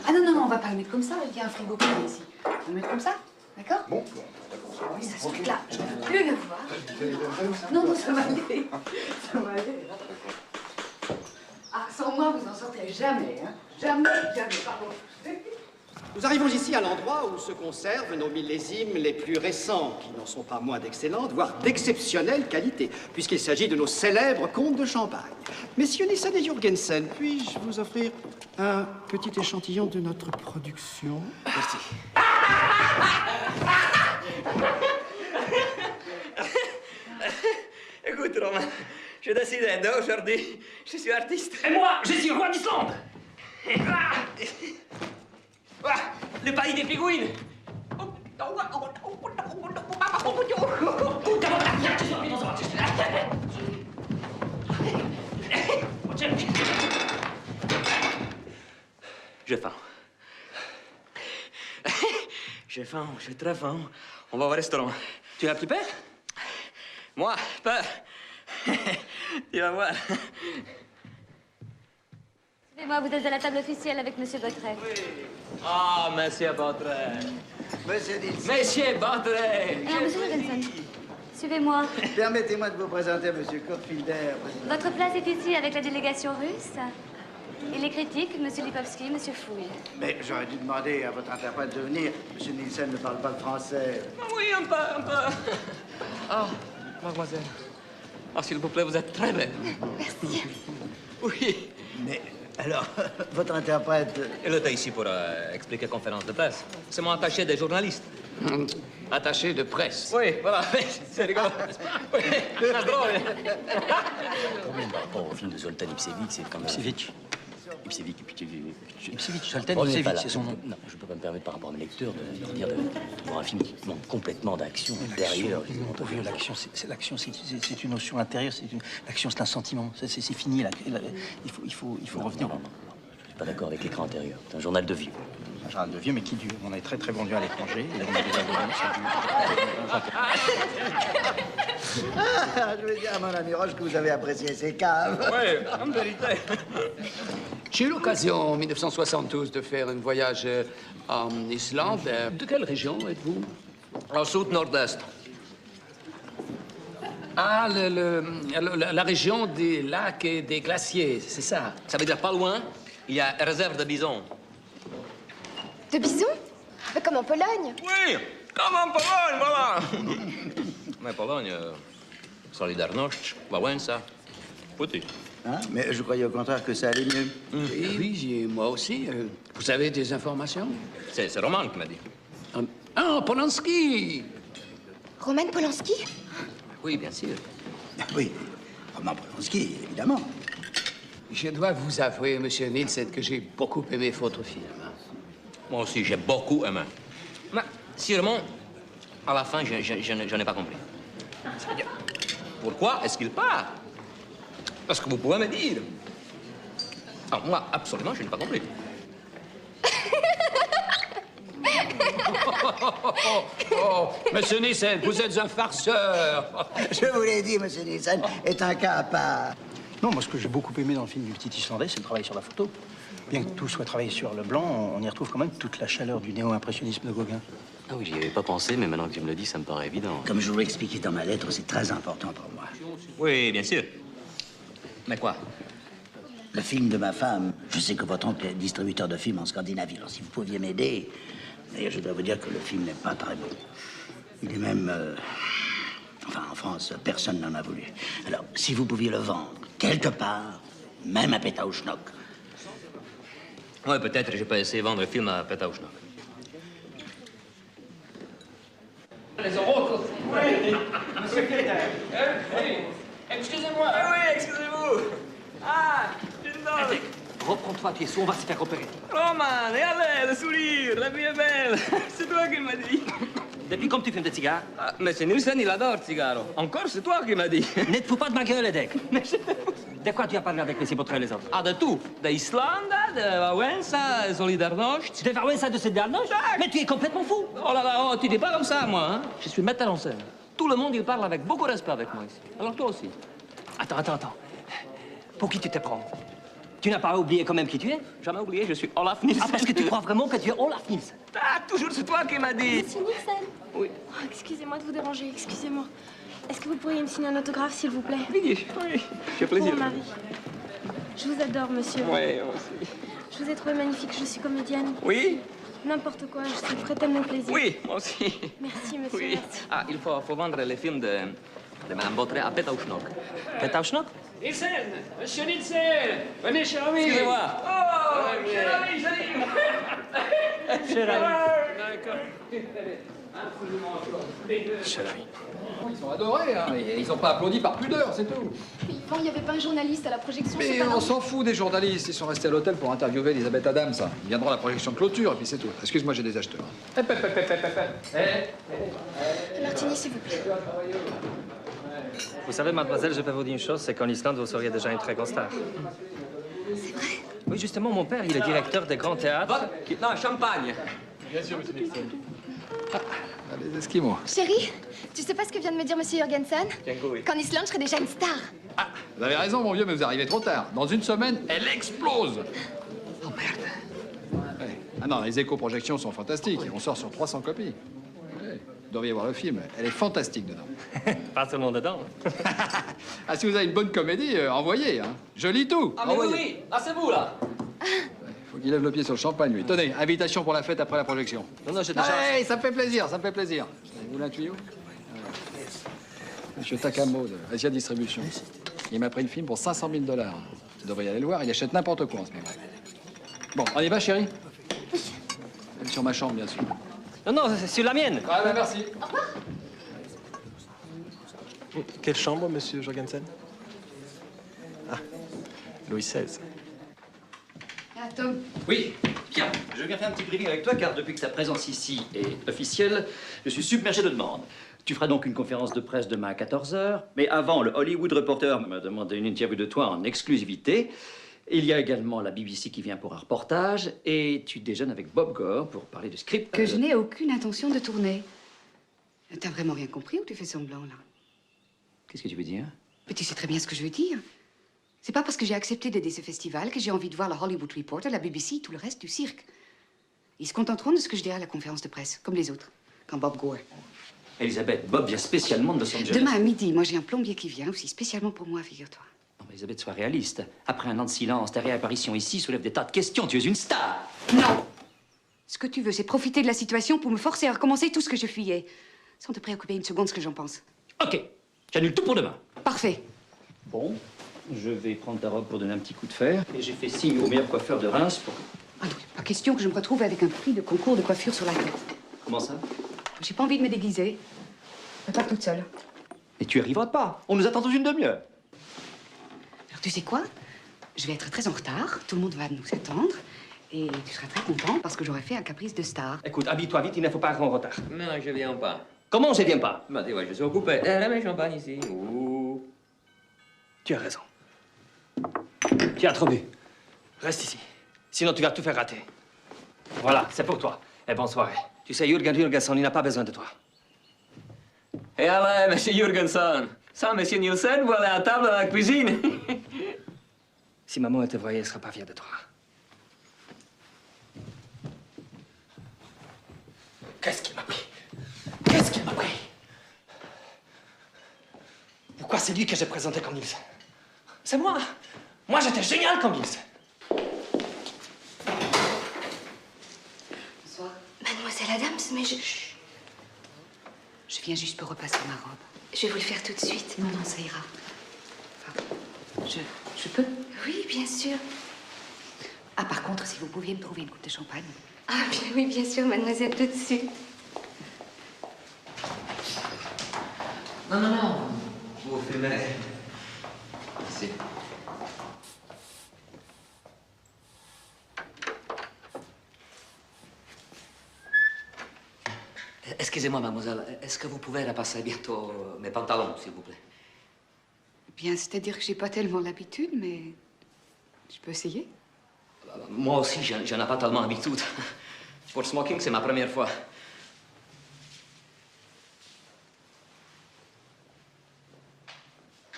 Ah non, non, non, on va pas le mettre comme ça. Il y a un frigo plein ici. On va le mettre comme ça, d'accord? Bon, d'accord. Oui, ça se truc là, je ne veux plus le voir. Non, non, ça va aller. Ça va aller. Ah, sans moi, vous n'en sortirez jamais, hein. Jamais, jamais, pardon. Nous arrivons ici à l'endroit où se conservent nos millésimes les plus récents, qui n'en sont pas moins d'excellente, voire d'exceptionnelle qualité, puisqu'il s'agit de nos célèbres comtes de Champagne. Messieurs Nielsen et Jorgensen, puis-je vous offrir un petit échantillon de notre production? Merci. Écoute, Romain, je décide aujourd'hui, je suis artiste. Et moi, je suis roi d'Islande. Le pays des pingouines. J'ai faim. J'ai faim, j'ai très faim. On va au restaurant. Tu as plus peur? Moi, peur. Tu vas voir. Suivez-moi, vous êtes à la table officielle avec monsieur Bottret. Ah, monsieur Bottret. Monsieur Nielsen. Monsieur Bottret. Alors, monsieur Jorgensen, suivez-moi. Permettez-moi de vous présenter monsieur Kortfilder. Votre place est ici avec la délégation russe. Et les critiques, monsieur Lipovski, monsieur Fouille. Mais j'aurais dû demander à votre interprète de venir. Monsieur Nielsen ne parle pas le français. Oui, un peu, un peu. Ah, mademoiselle. Ah, s'il vous plaît, vous êtes très belle. Merci. Oui. Mais alors, votre interprète... Elle était ici pour expliquer conférence de presse. C'est mon attaché des journalistes. Attaché de presse. Oui, voilà. C'est rigolo. Oui, c'est drôle. Quand même, par rapport au film de Zoltan Ipsevic, c'est quand même... Ipsevic, Zoltan Ipsevic, c'est son nom. Non, je peux pas me permettre par rapport à mes lecteurs de dire de voir un film qui manque complètement d'action intérieure. L'action, c'est une notion intérieure. L'action, c'est un sentiment. C'est fini. Là. Il faut revenir. Non, je suis pas d'accord avec l'écran intérieur. C'est un journal de vieux. Un journal de vieux, mais qui dure. On a très très bon lieu à l'étranger. Il a des abonnés, ça dure. Je veux dire à mon ami Roche que vous avez apprécié ces caves. Oui, en vérité. J'ai eu l'occasion en 1972 de faire un voyage en Islande. De quelle région êtes-vous? Au sud-nord-est. Ah, la région des lacs et des glaciers, c'est ça? Ça veut dire pas loin, il y a une réserve de bisons. De bisons? Mais comme en Pologne. Oui, comme en Pologne, voilà. Mais Pologne, Solidarność, Wałęsa, Poutine. Hein? Mais je croyais au contraire que ça allait mieux. Oui, moi aussi. Vous avez des informations? C'est Roman qui m'a dit. Ah, Polanski! Roman Polanski? Oui, bien sûr. Oui, Roman Polanski, évidemment. Je dois vous avouer, monsieur Nielsen, que j'ai beaucoup aimé votre film. Moi aussi, j'ai beaucoup aimé. Mais sûrement, À la fin, je n'ai pas compris. C'est-à-dire, pourquoi est-ce qu'il part? Parce que vous pouvez me dire. Alors, moi, absolument, je n'ai pas compris. Monsieur Nielsen, vous êtes un farceur. Je vous l'ai dit, monsieur Nielsen est un cas à part. Non, moi, ce que j'ai beaucoup aimé dans le film du Petit Islandais, c'est le travail sur la photo. Bien que tout soit travaillé sur le blanc, on y retrouve quand même toute la chaleur du néo-impressionnisme de Gauguin. Ah oui, j'y avais pas pensé, mais maintenant que tu me le dis, ça me paraît évident. Comme je vous l'ai expliqué dans ma lettre, c'est très important pour moi. Oui, bien sûr. Mais quoi? Le film de ma femme, je sais que votre oncle est distributeur de films en Scandinavie, alors si vous pouviez m'aider... D'ailleurs, je dois vous dire que le film n'est pas très bon. Il est même... Enfin, en France, personne n'en a voulu. Alors, si vous pouviez le vendre, quelque part, même à Pétaouchnok. Oui, peut-être je peux essayer de vendre le film à Pétaouchnok. Les euros. Oui, monsieur Peter. Oui, excusez-moi. Oui, excusez-vous. Ah, une Reprends-toi, tu es sourd, on va se faire repérer. Roman, et allez, le sourire, la vie est belle. C'est toi qui m'as dit. Depuis quand tu fumes des cigares? Ah, Monsieur Nielsen, il adore le cigaro. Encore, c'est toi qui m'as dit. Ne te fous pas de ma gueule, Edek. De quoi tu as parlé avec les Botrel et les autres? Ah, de tout. D'Islande, de Wałęsa, Solidarność. De Wałęsa, de Solidarność? Mais tu es complètement fou. Oh là là, oh, tu dis pas comme ça, moi. Hein? Je suis metteur en scène. Tout le monde, il parle avec beaucoup de respect avec moi ici. Alors toi aussi. Attends. Pour qui tu te prends? Tu n'as pas oublié quand même qui tu es? Jamais oublié, je suis Olaf Nielsen. Ah, parce que tu crois vraiment que tu es Olaf Nielsen? Ah, toujours c'est toi qui m'as dit. Monsieur Nielsen. Oui. Oh, excusez-moi de vous déranger, excusez-moi. Est-ce que vous pourriez me signer un autographe, s'il vous plaît? Oui, j'ai plaisir. Pour Marie. Je vous adore, monsieur. Oui, moi aussi. Je vous ai trouvé magnifique, je suis comédienne. Oui? N'importe quoi, je vous ferai tellement plaisir. Oui, moi aussi. Merci, monsieur, Oui. merci. Ah, il faut vendre les films de Madame Botrel à Pétaouchnok. Pétaouchnok? Nielsen, monsieur Nielsen, venez, cher ami. Excusez-moi. Oh, cher ami, j'arrive. Cher ami. D'accord. Cher ami. Ils sont adorés, hein. Ils n'ont pas applaudi par pudeur, c'est tout. Yvan, il n'y avait pas un journaliste à la projection. Mais c'est pas on normal. s'en fout des journalistes. Ils sont restés à l'hôtel pour interviewer Elisabeth Adams. Ils viendront à la projection de clôture et puis c'est tout. Excuse-moi, j'ai des acheteurs. Martini, s'il vous plaît. Vous savez, mademoiselle, je peux vous dire une chose, c'est qu'en Islande, vous seriez déjà une très grande star. C'est vrai? Oui, justement, mon père, il est directeur des grands théâtres. Non, champagne. Bien sûr, monsieur Nielsen. Les Esquimaux. Chérie, tu sais pas ce que vient de me dire monsieur Jorgensen? Qu'en Islande, je serais déjà une star. Vous avez raison, mon vieux, mais vous arrivez trop tard. Dans une semaine, elle explose. Oh merde. Ouais. Ah non, les éco-projections sont fantastiques. On sort sur 300 copies. Ouais. Vous devriez voir le film. Elle est fantastique dedans. Pas seulement dedans. Ah, si vous avez une bonne comédie, envoyez. Hein. Je lis tout. Ah, mais Envoyez. oui, là, c'est vous, là. Faut qu'il lève le pied sur le champagne, lui. Tenez, invitation pour la fête après la projection. Non, non, j'ai déjà... Hey, ça me fait plaisir, ça me fait plaisir. Vous voulez un tuyau? Monsieur Takamo de Asia Distribution. Il m'a pris le film pour 500 000 $. Vous devriez aller le voir, il achète n'importe quoi en ce moment. Bon, on y va, chérie? Sur ma chambre, bien sûr. Non, non, c'est sur la mienne. Ah, ben merci. Quelle chambre, monsieur Jorgensen? Ah, Louis XVI. Ah, Tom. Oui, bien. Je viens faire un petit briefing avec toi car depuis que ta présence ici est officielle, je suis submergé de demandes. Tu feras donc une conférence de presse demain à 14 h. Mais avant, le Hollywood Reporter m'a demandé une interview de toi en exclusivité. Il y a également la BBC qui vient pour un reportage. Et tu déjeunes avec Bob Gore pour parler de script. Que je n'ai aucune intention de tourner. T'as vraiment rien compris ou tu fais semblant, là? Qu'est-ce que tu veux dire? Mais tu sais très bien ce que je veux dire. C'est pas parce que j'ai accepté d'aider ce festival que j'ai envie de voir le Hollywood Reporter, la BBC, tout le reste du cirque. Ils se contenteront de ce que je dirai à la conférence de presse, comme les autres, quand Bob Gore. Elisabeth, Bob vient spécialement de Los Angeles. Demain à midi, moi j'ai un plombier qui vient aussi, spécialement pour moi, figure-toi. Non, mais Elisabeth, sois réaliste. Après un an de silence, ta réapparition ici soulève des tas de questions. Tu es une star. Non! Ce que tu veux, c'est profiter de la situation pour me forcer à recommencer tout ce que je fuyais. Sans te préoccuper une seconde ce que j'en pense. OK. J'annule tout pour demain. Parfait. Bon, je vais prendre ta robe pour donner un petit coup de fer. Et j'ai fait signe au meilleur coiffeur de Reims pour... Ah non, pas question que je me retrouve avec un prix de concours de coiffure sur la tête. Comment ça? J'ai pas envie de me déguiser. Je pars toute seule. Et tu arriveras pas. On nous attend dans une demi-heure. Alors tu sais quoi? Je vais être très en retard. Tout le monde va nous attendre. Et tu seras très content parce que j'aurai fait un caprice de star. Écoute, habille-toi vite, il ne faut pas être en retard. Non, je viens pas. Comment je viens pas? Bah, tu vois, je suis occupé. Ramène champagne ici. Ouh. Tu as raison. Tu as trop bu. Reste ici. Sinon, tu vas tout faire rater. Voilà, c'est pour toi. Et bonne soirée. Tu sais, Jürgen Jürgenson, il n'a pas besoin de toi. Et allez, monsieur Jürgenson. Sans monsieur Nielsen, vous allez à table dans la cuisine. Si maman te voyait, elle ne sera pas fière de toi. Qu'est-ce qu'il m'a pris? Qu'est-ce qu'il m'a pris? Pourquoi c'est lui que j'ai présenté comme Nielsen? C'est moi. Moi, j'étais génial comme Nielsen. Bonsoir. Mademoiselle Adams, mais je viens juste pour repasser ma robe. vais vous le faire tout de suite. Non, non, ça ira. Enfin, je peux? Oui, bien sûr. Ah, par contre, si vous pouviez me trouver une coupe de champagne. Ah, bien, oui, bien sûr, mademoiselle, tout de suite. Non, non, non. Vous fumez. Ici. Excusez-moi, mademoiselle, est-ce que vous pouvez repasser bientôt mes pantalons, s'il vous plaît? Bien, c'est-à-dire que j'ai pas tellement l'habitude, mais je peux essayer. Moi aussi, j'en ai pas tellement l'habitude. Pour smoking, c'est ma première fois.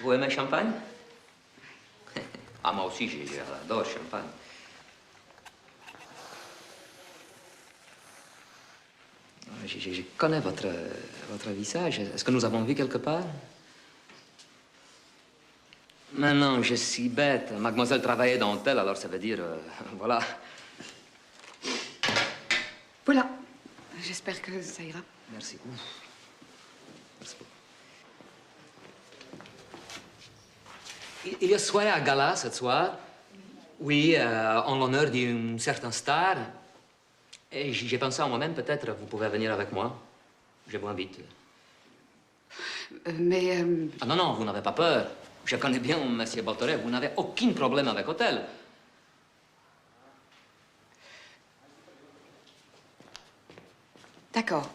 Vous aimez le champagne? Ah, moi aussi, j'adore le champagne. Je connais votre visage. Est-ce que nous avons vu quelque part? Mais non, je suis bête. Mademoiselle travaillait dans l'hôtel, alors ça veut dire... voilà. Voilà. J'espère que ça ira. Merci. Merci beaucoup. Il y a soirée à gala ce soir. Oui, en l'honneur d'une certaine star. Et j'ai pensé à moi-même, peut-être vous pouvez venir avec moi. Je vous invite. Mais... Ah non, non, vous n'avez pas peur. Je connais bien Monsieur Bolteret. Vous n'avez aucun problème avec l'hôtel. D'accord.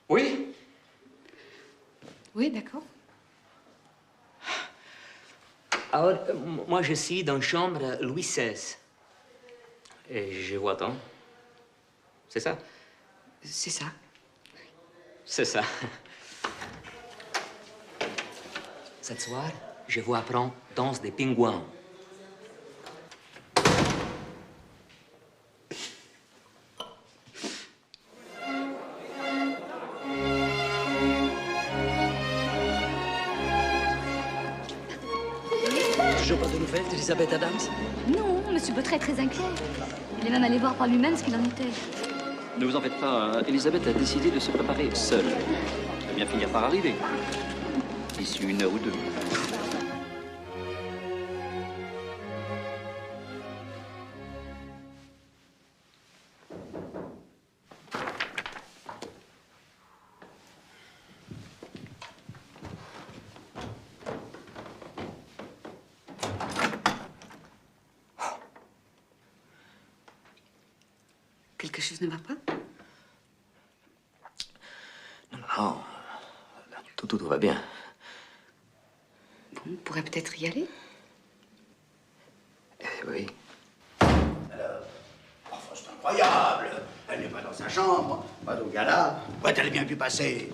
Oui? Oui, d'accord. Alors, moi, je suis dans la chambre Louis XVI. Et je vous attends. C'est ça? C'est ça. C'est ça. Cette soir, je vous apprends danse des pingouins. Toujours pas de nouvelles d'Elisabeth Adams? Non, Monsieur Beautret est très inquiet. Il est même allé voir par lui-même ce qu'il en était. Ne vous en faites pas, Elisabeth a décidé de se préparer seule. Elle va bien finir par arriver. D'ici 1 heure ou 2. Quelque chose ne va pas? Non, tout va bien. Bon, on pourrait peut-être y aller. Oui. Alors, enfin, c'est incroyable. Elle n'est pas dans sa chambre, pas au gala. Où a-t-elle bien pu passer?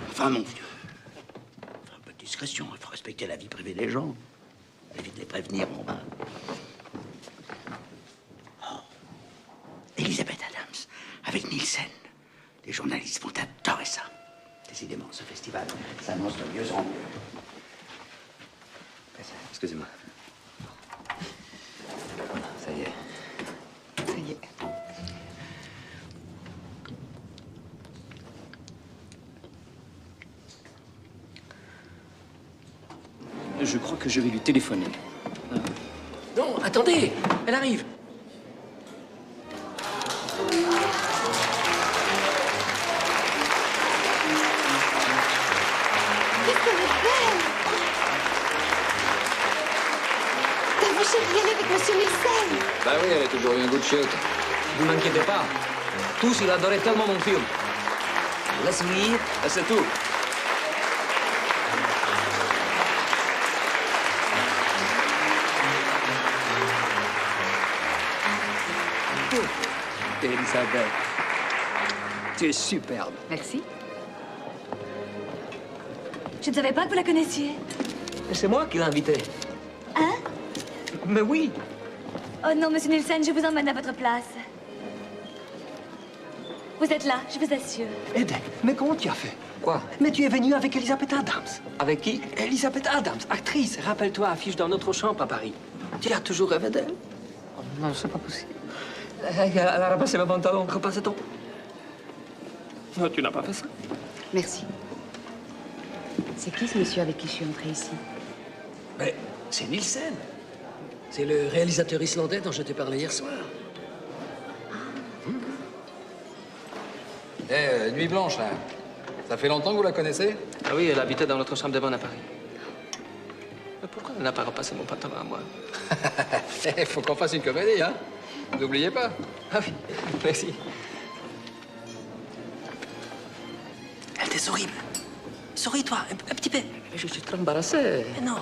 Enfin, mon vieux. Enfin, un peu de discrétion. Il faut respecter la vie privée des gens. Évite de les prévenir, mon bas. Elisabeth Adams, avec Nielsen. Les journalistes vont adorer ça. Décidément, ce festival s'annonce de mieux en mieux. Excusez-moi. Voilà, ça y est. Ça y est. Je crois que je vais lui téléphoner. Non, attendez, elle arrive. Qu'est-ce qu'elle est belle! T'as vu, chérie, elle est avec Monsieur Nielsen. Bah oui, elle a toujours eu un goût de chiotte. Vous m'inquiétez pas. Tous, ils adoraient tellement mon film. Laisse rire, et c'est tout. Elisabeth, tu es superbe. Merci. Je ne savais pas que vous la connaissiez. C'est moi qui l'ai invitée. Hein? Mais oui. Oh non, monsieur Nielsen, je vous emmène à votre place. Vous êtes là, je vous assure. Edek, mais comment tu as fait? Quoi? Mais tu es venu avec Elisabeth Adams. Avec qui? Elisabeth Adams, actrice. Rappelle-toi, affiche dans notre chambre à Paris. Tu as toujours rêvé d'elle? Oh, non, c'est pas possible. Elle a ramassé mes pantalons. Repasse ton. Non, tu n'as pas fait ça. Merci. C'est qui ce monsieur avec qui je suis entrée ici? Mais c'est Nielsen. C'est le réalisateur islandais dont je t'ai parlé hier soir. Nuit Blanche, là. Ça fait longtemps que vous la connaissez? Ah oui, elle habitait dans notre chambre de bonne à Paris. Mais pourquoi elle n'a pas repassé mon pantalon à moi? Il faut qu'on fasse une comédie, hein? N'oubliez pas. Ah oui, merci. Elle était horrible. Souris, toi, un petit peu. Mais je suis très embarrassé. Mais non.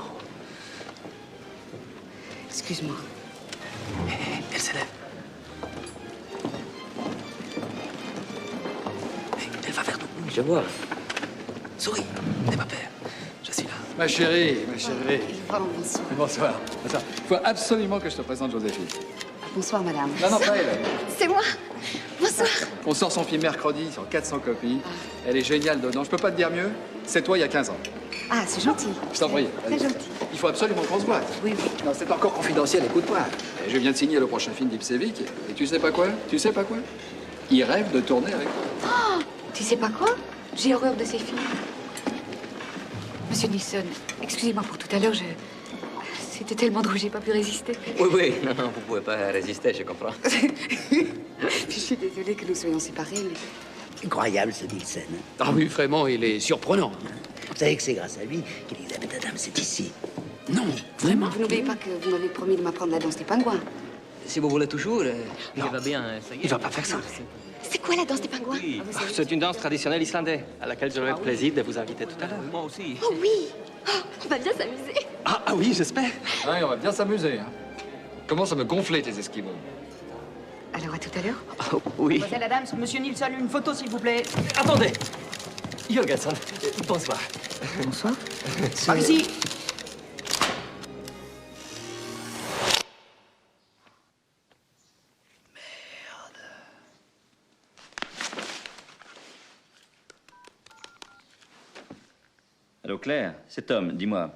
Excuse-moi. Elle s'élève. Elle va vers nous. Je vois. Souris, n'aie pas peur. Je suis là. Ma chérie, ma chérie. Vraiment, bonsoir. Bonsoir. Bonsoir. Il faut absolument que je te présente Joséphine. Bonsoir, madame. Non, pas elle. C'est moi. Bonsoir. On sort son film mercredi sur 400 copies. Elle est géniale dedans. Je peux pas te dire mieux. C'est toi il y a 15 ans. Ah, c'est gentil. Je t'en prie. Très gentil. Il faut absolument qu'on se voit. Oui, oui. Non, c'est encore confidentiel, écoute-moi. Je viens de signer le prochain film d'Ipsevic. Et tu sais pas quoi? Tu sais pas quoi? Il rêve de tourner avec toi. Oh, tu sais pas quoi? J'ai horreur de ces films. Monsieur Nilsson, excusez-moi pour tout à l'heure, C'était tellement drôle, j'ai pas pu résister. Oui, oui. Non, non, vous pouvez pas résister, je comprends. Je suis désolée que nous soyons séparés, mais... Incroyable, ce Nielsen. Ah oui, vraiment, il est surprenant. Vous savez que c'est grâce à lui qu'Elisabeth Adams est ici. Non, vraiment. Vous n'oubliez pas que vous m'avez promis de m'apprendre la danse des pingouins. Si vous voulez toujours, il va bien. Ça y est. Il va pas faire ça. C'est quoi la danse des pingouins? C'est une danse traditionnelle islandaise à laquelle j'aurai le plaisir de vous inviter tout à l'heure. Moi aussi. Oh oui! Oh, on va bien s'amuser. Ah oui, j'espère. Ouais, on va bien s'amuser. Hein. Commence à me gonfler, tes esquimaux. Alors, à tout à l'heure? Oui. Mademoiselle Adams, monsieur Nielsen, une photo, s'il vous plaît. Attendez. Jorgensen, bonsoir. Bonsoir. Allez-y. Allô, Claire, c'est Tom, dis-moi.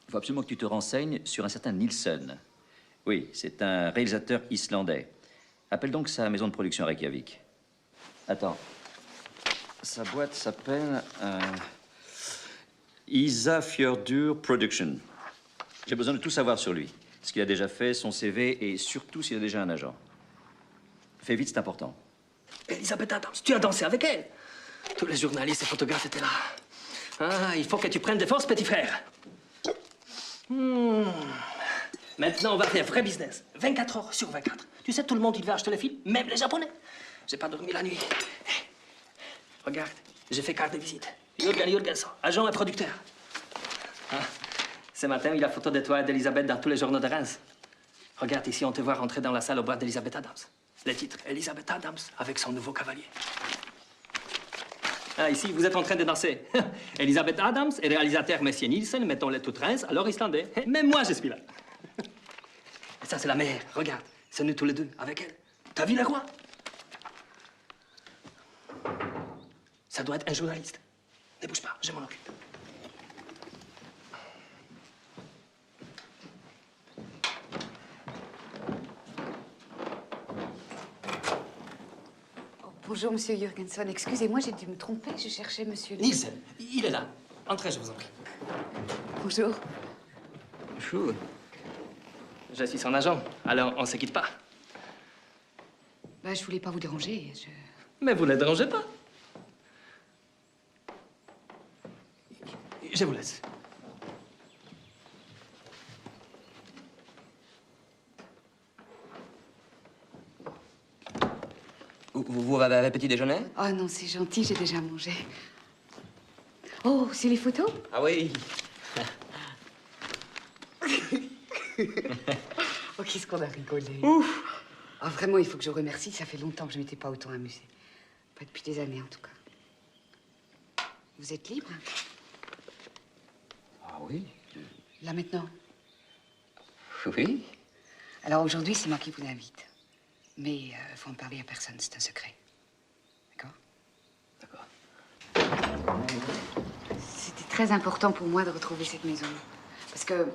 Il faut absolument que tu te renseignes sur un certain Nielsen. Oui, c'est un réalisateur islandais. Appelle donc sa maison de production à Reykjavik. Attends. Sa boîte s'appelle Isafjordur Production. J'ai besoin de tout savoir sur lui. Ce qu'il a déjà fait, son CV et surtout s'il a déjà un agent. Fais vite, c'est important. Elisabeth Adams, tu as dansé avec elle. Tous les journalistes et photographes étaient là. Ah, il faut que tu prennes des forces, petit frère. Maintenant, on va faire vrai business. 24 heures sur 24. Tu sais, tout le monde, il va acheter les films, même les Japonais. J'ai pas dormi la nuit. Regarde, j'ai fait carte de visite. Jürgen Jürgensen, agent et producteur. Ah, ce matin, il y a photo de toi et d'Elisabeth dans tous les journaux de Reims. Regarde, ici, on te voit rentrer dans la salle au bar d'Elisabeth Adams. Le titre, Elisabeth Adams avec son nouveau cavalier. Ah, ici, vous êtes en train de danser. Elisabeth Adams et réalisateur Monsieur Nielsen, mettons-les toutes Reims, alors islandais. Même moi, je suis là. Et ça, c'est la mère. Regarde, c'est nous tous les deux, avec elle. T'as vu la quoi? Ça doit être un journaliste. Ne bouge pas, je m'en occupe. Bonjour, monsieur Jürgensen. Excusez-moi, j'ai dû me tromper. Je cherchais monsieur... Nielsen, il est là. Entrez, je vous en prie. Bonjour. Bonjour. Je suis son agent, alors on ne se quitte pas. Bah, je voulais pas vous déranger. Mais vous ne dérangez pas. Je vous laisse. Vous avez un petit déjeuner? Oh non, c'est gentil, j'ai déjà mangé. Oh, c'est les photos? Ah oui. Oh, qu'est-ce qu'on a rigolé. Ouf. Ah, vraiment, il faut que je remercie. Ça fait longtemps que je ne m'étais pas autant amusée. Pas depuis des années, en tout cas. Vous êtes libre? Ah oui. Là, maintenant? Oui. Alors, aujourd'hui, c'est moi qui vous invite. Mais il faut en parler à personne, c'est un secret. D'accord? D'accord. C'était très important pour moi de retrouver cette maison. Parce que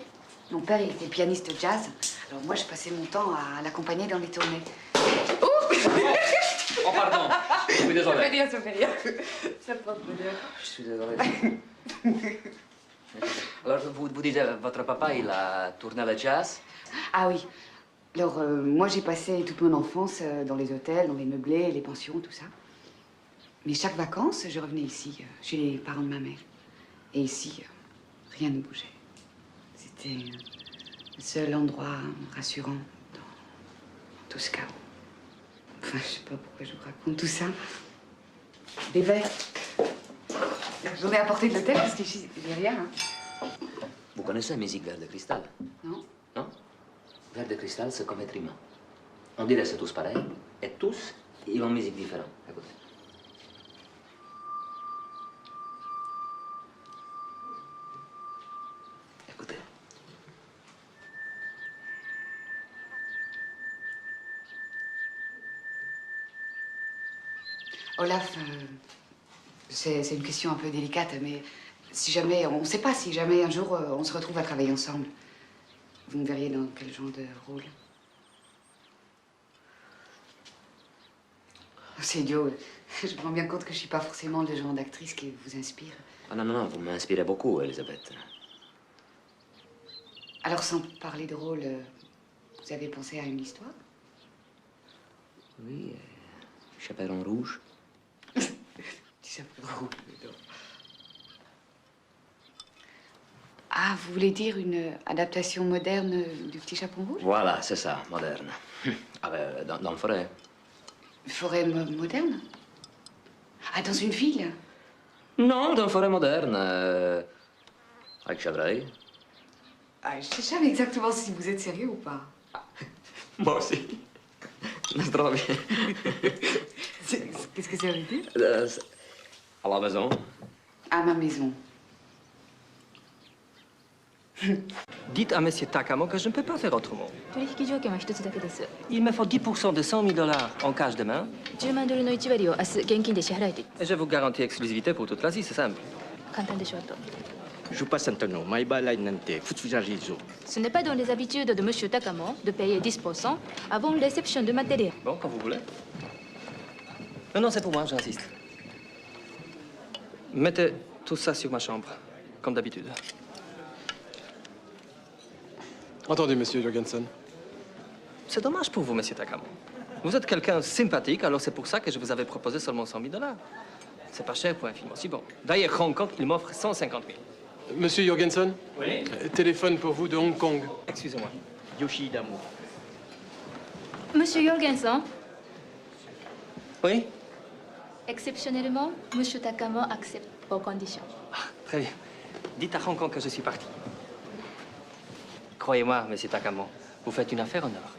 mon père, il était pianiste jazz. Alors moi, je passais mon temps à l'accompagner dans les tournées. Oh, oh pardon. Je suis désolé. Ça fait rien. Ça prend de bonheur. Je suis désolé. Alors, vous disiez, votre papa, il a tourné le jazz? Ah oui. Alors, moi, j'ai passé toute mon enfance dans les hôtels, dans les meublés, les pensions, tout ça. Mais chaque vacances, je revenais ici, chez les parents de ma mère. Et ici, rien ne bougeait. C'était le seul endroit rassurant dans tout ce chaos. Enfin, je sais pas pourquoi je vous raconte tout ça. Des verres. J'en ai apporté de l'hôtel parce que j'ai rien. Hein. Vous connaissez la musique Verre de cristal? Non. Non? Verre de cristal, c'est comme être humain. On dirait c'est tous pareils, et tous, ils ont une musique différente. Écoutez. Écoutez. Olaf, c'est une question un peu délicate, mais si jamais, on ne sait pas, si jamais un jour on se retrouve à travailler ensemble, vous me verriez dans quel genre de rôle? C'est idiot. Je me rends bien compte que je ne suis pas forcément le genre d'actrice qui vous inspire. Ah non, non, non, vous m'inspirez beaucoup, Elisabeth. Alors, sans parler de rôle, vous avez pensé à une histoire? Oui, Chaperon rouge. Petit chaperon rouge, j'adore. Ah, vous voulez dire une adaptation moderne du Petit Chaperon rouge? Voilà, c'est ça, moderne. Ah ben, dans le forêt. Une forêt moderne? Ah, dans une ville? Non, dans une forêt moderne. Avec chevreuil. Ah, je sais jamais exactement si vous êtes sérieux ou pas. Moi aussi. Trop bien. Qu'est-ce que ça veut dire? À la maison. À ma maison. Dites à Monsieur Takamo que je ne peux pas faire autrement. 取引条件は一つだけです。 Il me faut 10% de 100 000 $ en cash demain. 10万ドルの1割を明日現金で支払えて。 Et je vous garantis exclusivité pour toute l'Asie, c'est simple. 簡単でしょうと。 Je passe Antonio, mai balai nante, futujarizo. Ce n'est pas dans les habitudes de Monsieur Takamo de payer 10% avant la réception de matériel. Bon, quand vous voulez. Non, non, c'est pour moi, j'insiste. Mettez tout ça sur ma chambre, comme d'habitude. Entendez, monsieur Jorgensen. C'est dommage pour vous, monsieur Takamo. Vous êtes quelqu'un sympathique, alors c'est pour ça que je vous avais proposé seulement 100 000 $. C'est pas cher pour un film aussi bon. D'ailleurs, Hong Kong, il m'offre 150 000. Monsieur Jorgensen? Oui? Téléphone pour vous de Hong Kong. Excusez-moi. Yoshida Mo. Monsieur Jorgensen? Oui? Exceptionnellement, Monsieur Takamo accepte vos conditions. Très bien. Dites à Hong Kong que je suis parti. Croyez-moi, monsieur Takamo, vous faites une affaire en or.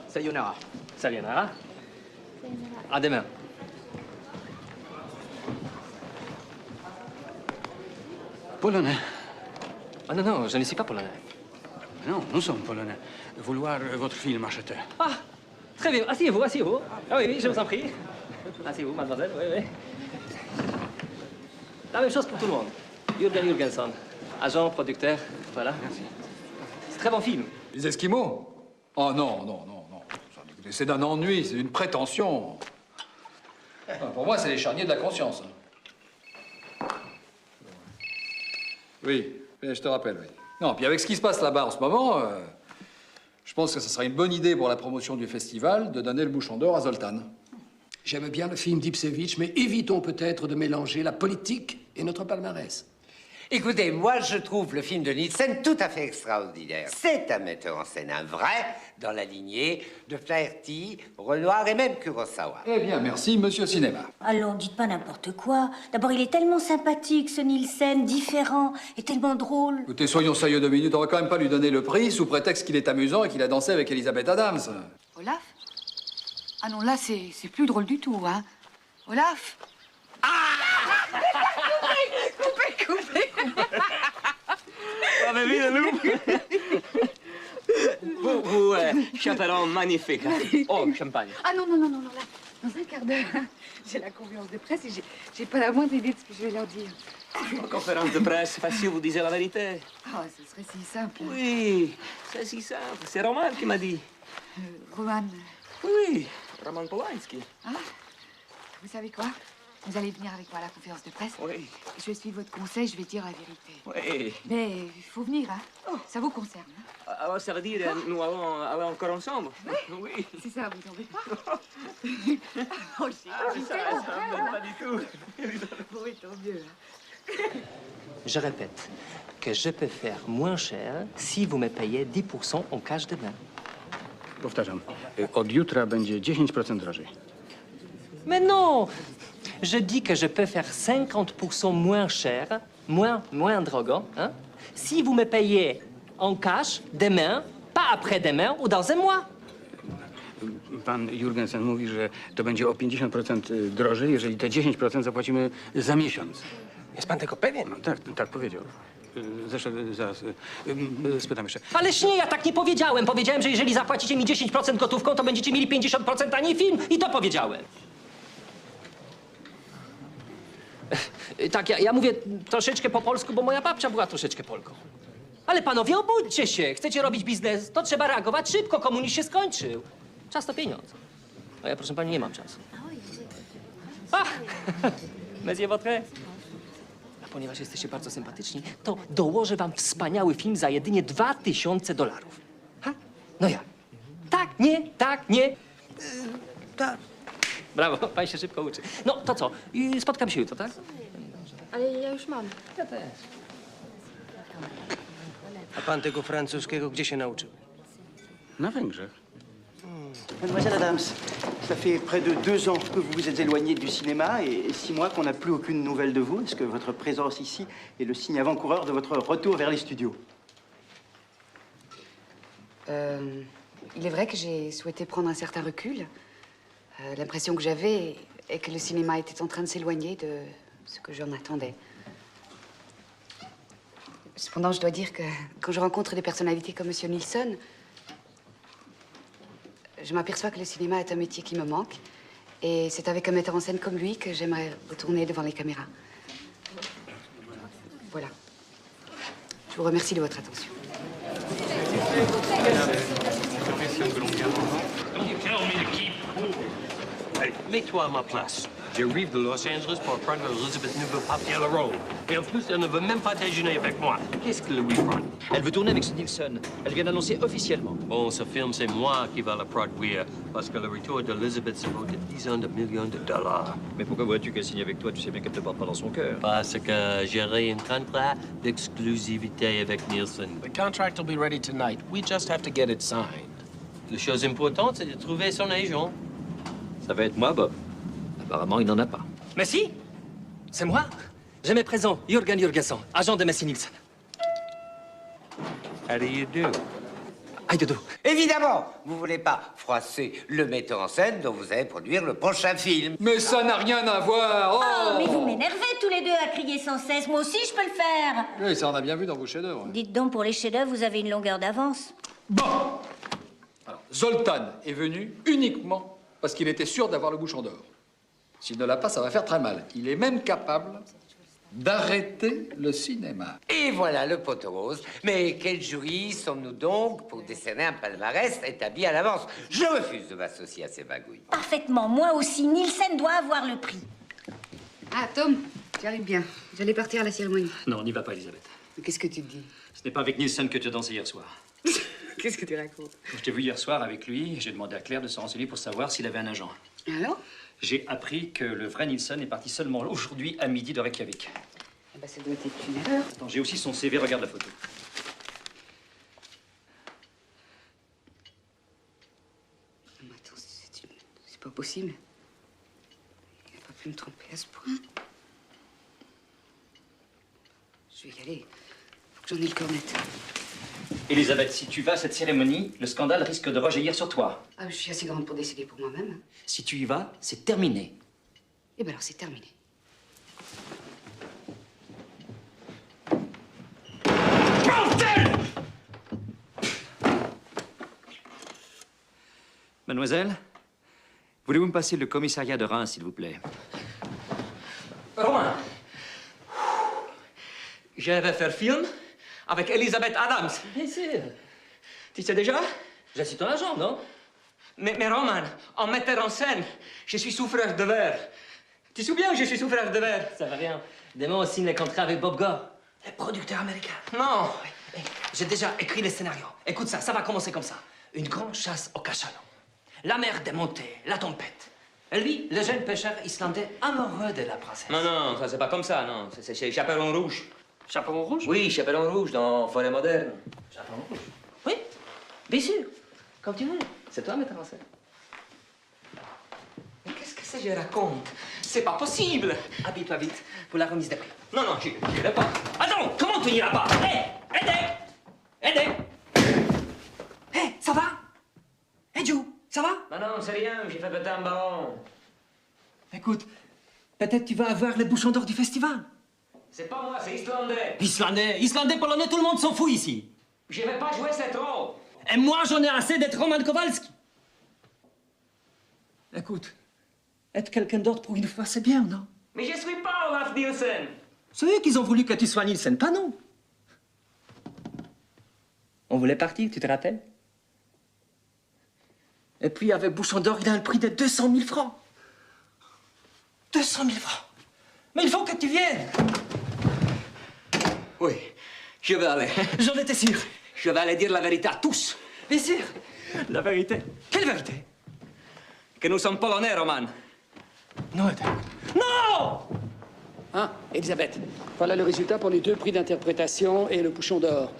Sayonara. Sayonara. À demain. Polonais. Ah non, non, je ne suis pas polonais. Non, nous sommes polonais. Vouloir votre film acheté. Ah, très bien. Asseyez-vous, asseyez-vous. Ah oui, oui, je vous en prie. Asseyez-vous, mademoiselle, oui, oui. La même chose pour tout le monde. Jürgen Jürgenson, agent, producteur, voilà. Merci. C'est un très bon film. Les Esquimaux? Oh non, non, non, non. C'est d'un ennui, c'est une prétention. Ah, pour moi, c'est les charniers de la conscience. Oui, je te rappelle, oui. Non, puis avec ce qui se passe là-bas en ce moment, je pense que ce sera une bonne idée pour la promotion du festival de donner le bouchon d'or à Zoltan. J'aime bien le film d'Ipsevich, mais évitons peut-être de mélanger la politique et notre palmarès. Écoutez, moi, je trouve le film de Nielsen tout à fait extraordinaire. C'est un metteur en scène, un vrai, dans la lignée de Flaherty, Renoir et même Kurosawa. Eh bien, merci, monsieur Cinéma. Allons, dites pas n'importe quoi. D'abord, il est tellement sympathique, ce Nielsen, différent, et tellement drôle. Écoutez, soyons sérieux 2 minutes, on va quand même pas lui donner le prix sous prétexte qu'il est amusant et qu'il a dansé avec Elizabeth Adams. Olaf? Ah non, là, c'est plus drôle du tout, hein. Olaf? Coupez. Avez vu le loup? Vous, chaperon magnifique. Oh, champagne. Ah non, là, dans un quart d'heure, j'ai la conférence de presse et j'ai pas la moindre idée de ce que je vais leur dire. En conférence de presse, facile, vous disiez la vérité. Ah, ce serait si simple. Oui, c'est si simple. C'est Roman qui m'a dit. Roman. Oui, Roman Polanski. Ah, vous savez quoi? Vous allez venir avec moi à la conférence de presse? Oui. Je vais suivre votre conseil, je vais dire la vérité. Oui. Mais il faut venir, hein? Ça vous concerne, hein? Alors, ça veut dire, nous allons aller encore ensemble? Oui. Si ça vous embête pas. Oh, ça m'embête pas du tout. Oui, tant mieux, hein. Je répète que je peux faire moins cher si vous me payez 10% en cash demain. Powtarzam, od jutra będzie 10% drożej. Mais non! Je dis que je peux faire 50% moins cher, moins drogo, hein, si vous me payez en cash demain, pas après-demain ou dans un mois. Pan Jurgensen mówi, że to będzie o 50% drożej, jeżeli te 10% zapłacimy za miesiąc. Jest pan tego pewien? No, tak powiedział. Zresztą zaraz spytam jeszcze. Ależ nie, ja tak nie powiedziałem. Powiedziałem, że jeżeli zapłacicie mi 10% gotówką, to będziecie mieli 50% taniej film. I to powiedziałem. Tak, ja mówię troszeczkę po polsku, bo moja babcia była troszeczkę Polką. Ale panowie, obudźcie się. Chcecie robić biznes, to trzeba reagować szybko. Komunizm się skończył. Czas to pieniądz. A ja, proszę pani, nie mam czasu. Monsieur votre. A ponieważ jesteście bardzo sympatyczni, to dołożę wam wspaniały film za jedynie $2000. Ha? No jak? Tak, nie, tak, nie. Tak. Brawo, pan się szybko uczy. No, to co? Spotkam się jutro, tak? Ale ja już mam. Ja też. A pan tego francuskiego gdzie się nauczył? Na Węgrzech. Mademoiselle Adams, ça fait près de 2 ans que vous vous êtes éloignée du cinéma et 6 mois qu'on n'a plus aucune nouvelle de vous. Est-ce que votre présence ici est le signe avant-coureur de votre retour vers les studios? Il est vrai que j'ai souhaité prendre un certain recul. L'impression que j'avais est que le cinéma était en train de s'éloigner de ce que j'en attendais. Cependant, je dois dire que quand je rencontre des personnalités comme Monsieur Nielsen, je m'aperçois que le cinéma est un métier qui me manque. Et c'est avec un metteur en scène comme lui que j'aimerais retourner devant les caméras. Voilà. Je vous remercie de votre attention. Allez, mets-toi à ma place. J'arrive de Los Angeles pour prendre Elizabeth Newell Papier Road. Et en plus, elle ne veut même pas déjeuner avec moi. Qu'est-ce que lui prend? Elle veut tourner avec ce Nielsen. Elle vient d'annoncer officiellement. Bon, ce film, c'est moi qui va le produire. Parce que le retour d'Elizabeth se vaut de dizaines de millions de dollars. Mais pourquoi vois-tu qu'elle signe avec toi? Tu sais bien qu'elle ne te porte pas dans son cœur. Parce que j'aurai un contrat d'exclusivité avec Nielsen. The contract will be ready tonight. We just have to get it signed. La chose importante, c'est de trouver son agent. Ça va être moi, Bob. Apparemment, il n'en a pas. Mais si, c'est moi. Je me présente, Jürgen Jürgenson, agent de Messi Nielsen. How do you do? How do you do? Évidemment, vous voulez pas froisser le metteur en scène dont vous allez produire le prochain film. Mais ça n'a rien à voir. Oh, mais vous m'énervez tous les deux à crier sans cesse. Moi aussi, je peux le faire. Oui, ça on a bien vu dans vos chefs-d'œuvre. Dites donc, pour les chefs-d'œuvre, vous avez une longueur d'avance. Bon. Alors, Zoltan est venu uniquement parce qu'il était sûr d'avoir le bouchon d'or. S'il ne l'a pas, ça va faire très mal. Il est même capable d'arrêter le cinéma. Et voilà le poteau rose. Mais quel jury sommes-nous donc pour décerner un palmarès établi à l'avance? Je refuse de m'associer à ces bagouilles. Parfaitement. Moi aussi, Nielsen doit avoir le prix. Ah, Tom, tu arrives bien. J'allais partir à la cérémonie. Non, n'y va pas, Elisabeth. Qu'est-ce que tu te dis? Ce n'est pas avec Nielsen que tu as dansé hier soir. Qu'est-ce que tu racontes? Quand je t'ai vu hier soir avec lui, j'ai demandé à Claire de se renseigner pour savoir s'il avait un agent. Alors? J'ai appris que le vrai Nielsen est parti seulement aujourd'hui à midi de Reykjavik. Eh ben, ça doit être une erreur. Attends, j'ai aussi son CV, regarde la photo. Non, mais attends, c'est pas possible. Il n'a pas pu me tromper à ce point. Je vais y aller. Faut que j'en ai le corps net. Elisabeth, si tu vas à cette cérémonie, le scandale risque de rejaillir sur toi. Ah, je suis assez grande pour décider pour moi-même. Si tu y vas, c'est terminé. Eh ben alors, c'est terminé. Mademoiselle, voulez-vous me passer le commissariat de Reims, s'il vous plaît? Romain, je vais faire film avec Elisabeth Adams. Bien sûr. Tu sais déjà? Je suis ton agent, non? Mais Roman, en metteur en scène, je suis souffreur de verre. Tu te souviens que je suis souffreur de verre? Ça va bien. Demain, on signe les contrats avec Bob Gore. Le producteur américain. Non. J'ai déjà écrit le scénario. Écoute ça, ça va commencer comme ça. Une grande chasse au cachalot. La mer démontée, la tempête. Et lui, le jeune pêcheur islandais amoureux de la princesse. Non, non, ça c'est pas comme ça, non. C'est Chaperon Rouge. Chaperon rouge? Oui, Chaperon Rouge dans Forêt moderne. Chaperon rouge? Oui, bien sûr. Comme tu veux. C'est toi, metteur en scène. Mais qu'est-ce que c'est que je raconte? C'est pas possible. Habille-toi vite pour la remise des prix. Non, non, j'y vais pas. Attends, comment tu n'iras pas? Hé, aidez! Hé, ça va? Hé, Joe, ça va? Non, non, c'est rien, j'ai fait péter un ballon. Écoute, peut-être tu vas avoir le bouchon d'or du festival. C'est pas moi, c'est islandais. Islandais, polonais, tout le monde s'en fout ici. Je vais pas jouer cette rôle. Et moi, j'en ai assez d'être Roman Kowalski. Écoute, être quelqu'un d'autre pour une fois, c'est bien, non? Mais je suis pas Olaf Nielsen. C'est eux qui ont voulu que tu sois Nielsen, pas nous. On voulait partir, tu te rappelles? Et puis, avec Bouchon d'Or, il a un prix de 200 000 francs. 200 000 francs. Mais il faut que tu viennes. Oui, je vais aller. J'en étais sûr. Je vais aller dire la vérité à tous. Bien sûr. La vérité. Quelle vérité? Que nous sommes polonais, Roman. Non, non! Hein, Elisabeth, voilà le résultat pour les 2 prix d'interprétation et le bouchon d'or.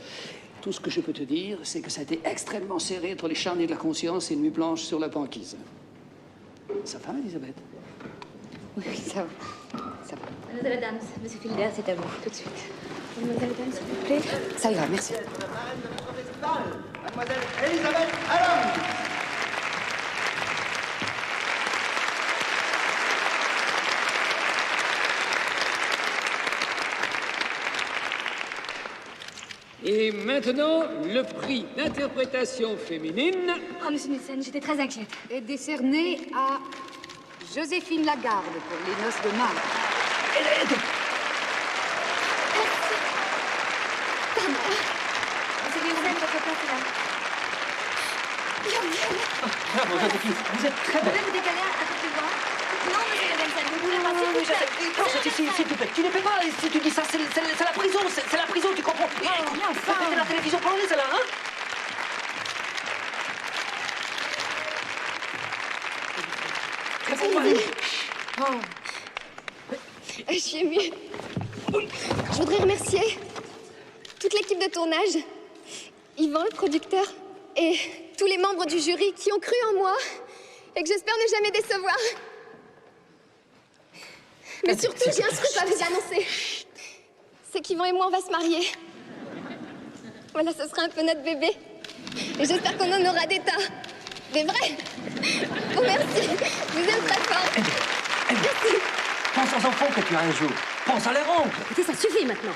Tout ce que je peux te dire, c'est que ça a été extrêmement serré entre les charniers de la conscience et Nuit blanche sur la banquise. Ça va, Elisabeth? Oui, ça va. Ça va. Mademoiselle Adams, Monsieur Filder, c'est à vous, tout de suite. Mademoiselle Adams, s'il vous plaît. Ça ira, merci. Mademoiselle Elisabeth Adams. Et maintenant, le prix d'interprétation féminine. Oh, Monsieur Nielsen, j'étais très inquiète. Est décerné à Joséphine Lagarde pour Les Noces de Mal. Pardon. Monsieur Nielsen, votre place est là. Bravo, Joséphine, vous êtes très Vous belle. pouvez vous décaler un peu plus loin? Non, Monsieur Nielsen, vous voulez pas, s'il vous plaît. Non, s'il te plaît, tu ne peux pas, si tu dis ça, c'est la prison, c'est la prison, tu comprends? C'est la télévision polonaise, là, hein? Je suis émue. Je voudrais remercier toute l'équipe de tournage, Yvan, le producteur, et tous les membres du jury qui ont cru en moi et que j'espère ne jamais décevoir. Mais surtout, j'ai un scoop à vous annoncer. C'est qu'Yvan et moi, on va se marier. Voilà, ce sera un peu notre bébé. Et j'espère qu'on en aura des tas. Des vrais. Oh, merci. Je vous aime très fort. Merci. Pense aux enfants que tu as un jour. Pense à leur oncle. Écoutez, ça suffit maintenant.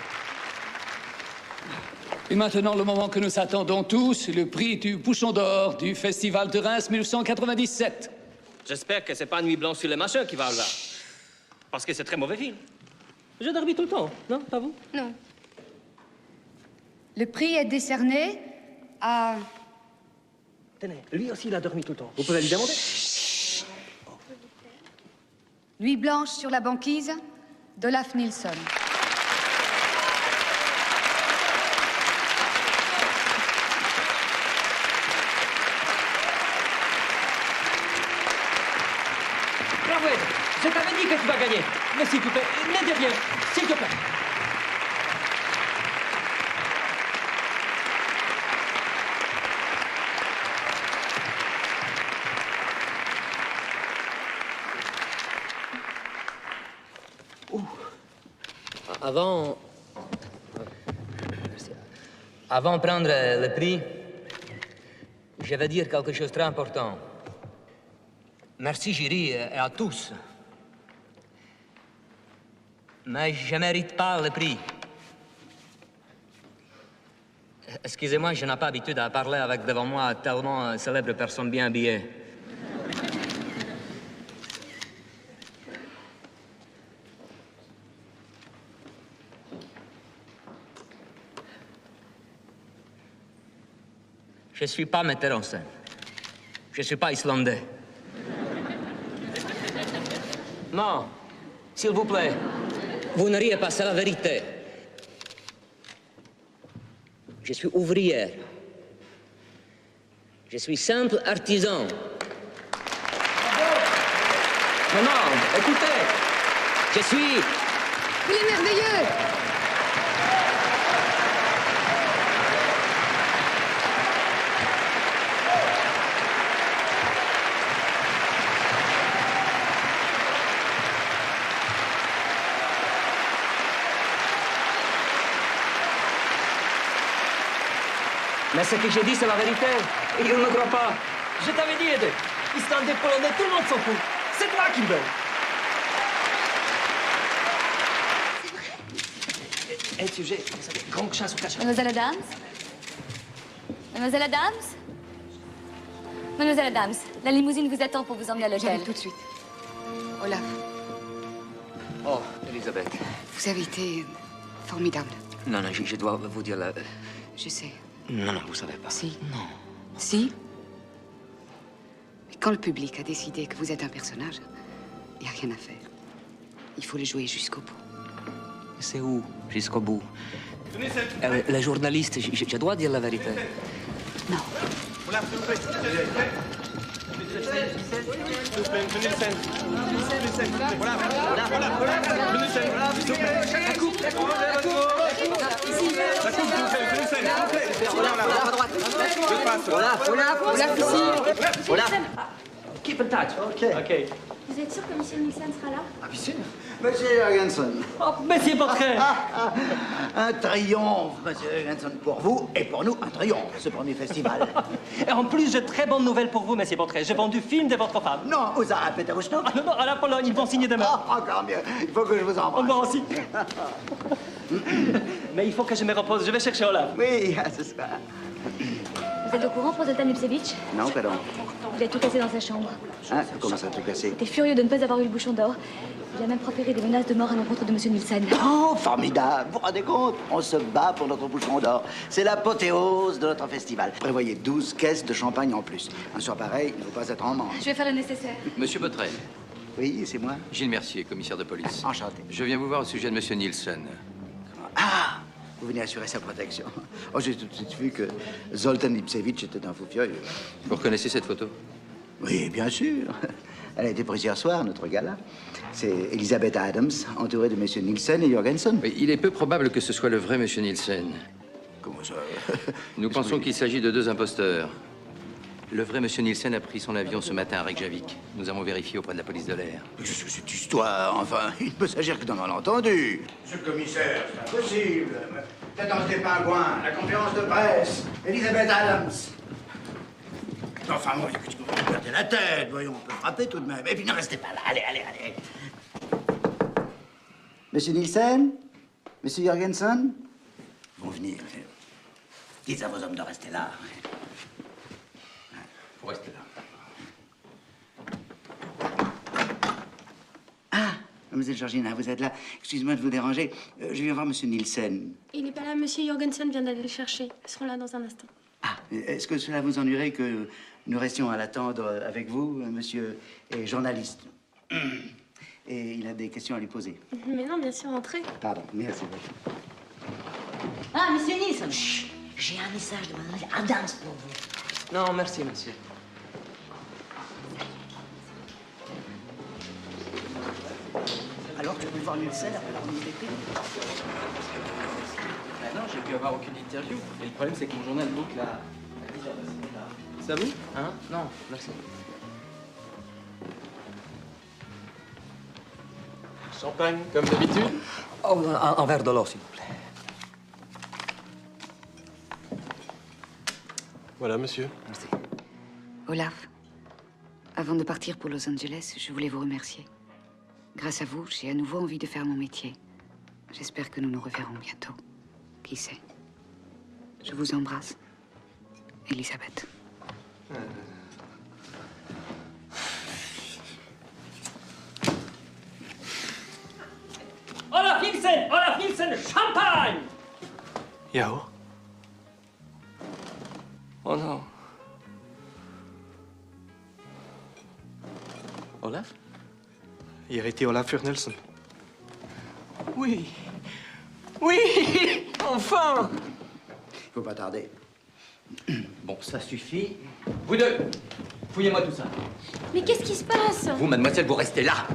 Et maintenant, le moment que nous attendons tous, le prix du bouchon d'or du Festival de Reims 1997. J'espère que c'est pas Nuit blanche sur les machins qui va avoir. Parce que c'est très mauvais film. Je dormis tout le temps, non? Pas vous? Non. Le prix est décerné à... Tenez, lui aussi, il a dormi tout le temps. Vous pouvez lui demander? Nuit blanche sur la banquise d'Olaf Nilsson. Bravo, je t'avais dit que tu vas gagner. Mais s'il te plaît, ne dis rien, s'il te plaît. Avant... Avant de prendre le prix, je vais dire quelque chose de très important. Merci, jury, et à tous. Mais je ne mérite pas le prix. Excusez-moi, je n'ai pas l'habitude à parler avec devant moi tellement célèbres personnes bien habillées. Je ne suis pas metteur en scène. Je ne suis pas islandais. Non, s'il vous plaît, vous ne riez pas, c'est la vérité. Je suis ouvrière. Je suis simple artisan. Non, non, écoutez, je suis... Il est merveilleux! Mais ce que j'ai dit, c'est la vérité. Et il ne me croit pas. Je t'avais dit, Edek. Islandais, Polonais, tout le monde s'en fout. C'est toi qui me veux. Un sujet, grande chasse au cachet. Mademoiselle Adams? Mademoiselle Adams? Mademoiselle Adams, la limousine vous attend pour vous emmener à l'hôtel. J'arrive tout de suite. Olaf, Oh, Elisabeth. vous avez été formidable. Non, non, je dois vous dire la... Je sais. Non, non, vous savez pas. Si. Non. Si? Mais quand le public a décidé que vous êtes un personnage, il n'y a rien à faire. Il faut le jouer jusqu'au bout. C'est où, jusqu'au bout? La journaliste, je dois dire la vérité. Non. Olaf, s'il vous plaît. Keep in touch. OK. Vous êtes sûr que M. Nixon sera là? Ah, bien sûr. Monsieur Jorgensen. Oh, Monsieur Portrait. Un triomphe, Monsieur Jorgensen, pour vous et pour nous, un triomphe, ce premier festival. Et en plus, j'ai très bonne nouvelle pour vous, Monsieur Portrait. J'ai vendu film de votre femme. Non, aux Arabes, Peter Rouchno. Ah, non, à la Pologne, ils vont signer demain. Encore mieux. Il faut que je vous embrasse. Moi aussi. Mais il faut que je me repose. Je vais chercher Olaf. Oui, ce sera. Vous êtes au courant pour Zoltan Ipsevich? Non, pardon. Il a tout cassé dans sa chambre. Hein, comment ça, tout cassé? Il était furieux de ne pas avoir eu le bouchon d'or. Il a même proféré des menaces de mort à l'encontre de M. Nielsen. Oh, formidable! Vous vous rendez compte? On se bat pour notre bouchon d'or. C'est l'apothéose de notre festival. Prévoyez 12 caisses de champagne en plus. Un soir pareil, il ne faut pas être en manche. Je vais faire le nécessaire. Monsieur Botrel. Oui, c'est moi. Gilles Mercier, commissaire de police. Enchanté. Je viens vous voir au sujet de Monsieur Nielsen. Ah! Vous venez assurer sa protection. Oh, j'ai tout de suite vu que Zoltan Ipsevich était un fou furieux. Vous reconnaissez cette photo? Oui, bien sûr. Elle a été prise hier soir, notre gala. C'est Elisabeth Adams, entourée de M. Nielsen et Jorgensen. Oui, il est peu probable que ce soit le vrai Monsieur Nielsen. Comment ça? Nous pensons qu'il s'agit de deux imposteurs. Le vrai Monsieur Nielsen a pris son avion ce matin à Reykjavik. Nous avons vérifié auprès de la police de l'air. Qu'est-ce que cette histoire? Enfin, il ne peut s'agir que d'un malentendu. Monsieur le commissaire, c'est impossible. Tête dans tes pingouins, la conférence de presse, Elisabeth Adams. Enfin, moi, vous perdez la tête, voyons, on peut frapper tout de même. Et puis ne restez pas là, allez, allez, allez. Monsieur Nielsen? Monsieur Jorgensen? Vont venir. Dites à vos hommes de rester là. Faut rester là. Ah, mademoiselle Georgina, vous êtes là. Excusez-moi de vous déranger. Je viens voir monsieur Nielsen. Il n'est pas là, monsieur Jorgensen vient d'aller le chercher. Ils seront là dans un instant. Ah, est-ce que cela vous ennuierait que nous restions à l'attendre avec vous? Monsieur est journaliste. Et il a des questions à lui poser. Mais non, bien sûr, entrez. Pardon, merci. Ah, monsieur Nielsen, chut, j'ai un message de mademoiselle Adams pour vous. Non, merci, monsieur. Alors, tu veux voir Nielsen après la remise des prix? Non, j'ai pu avoir aucune interview. Et le problème, c'est que mon journal boucle à 10h. Ça vous? Hein? Non, merci. Champagne, comme d'habitude? Oh, un verre de l'eau, s'il vous plaît. Voilà, monsieur. Merci. Olaf, avant de partir pour Los Angeles, je voulais vous remercier. Grâce à vous, j'ai à nouveau envie de faire mon métier. J'espère que nous nous reverrons bientôt. Qui sait? Je vous embrasse. Elisabeth. Olaf Nielsen! Olaf Nielsen! Champagne! Yao? Oh non. Olaf? Il a été Olaf Furnelson. Oui. Oui! Enfin! Faut pas tarder. Bon, ça suffit. Vous deux, fouillez-moi tout ça. Mais qu'est-ce qui se passe? Vous, mademoiselle, vous restez là.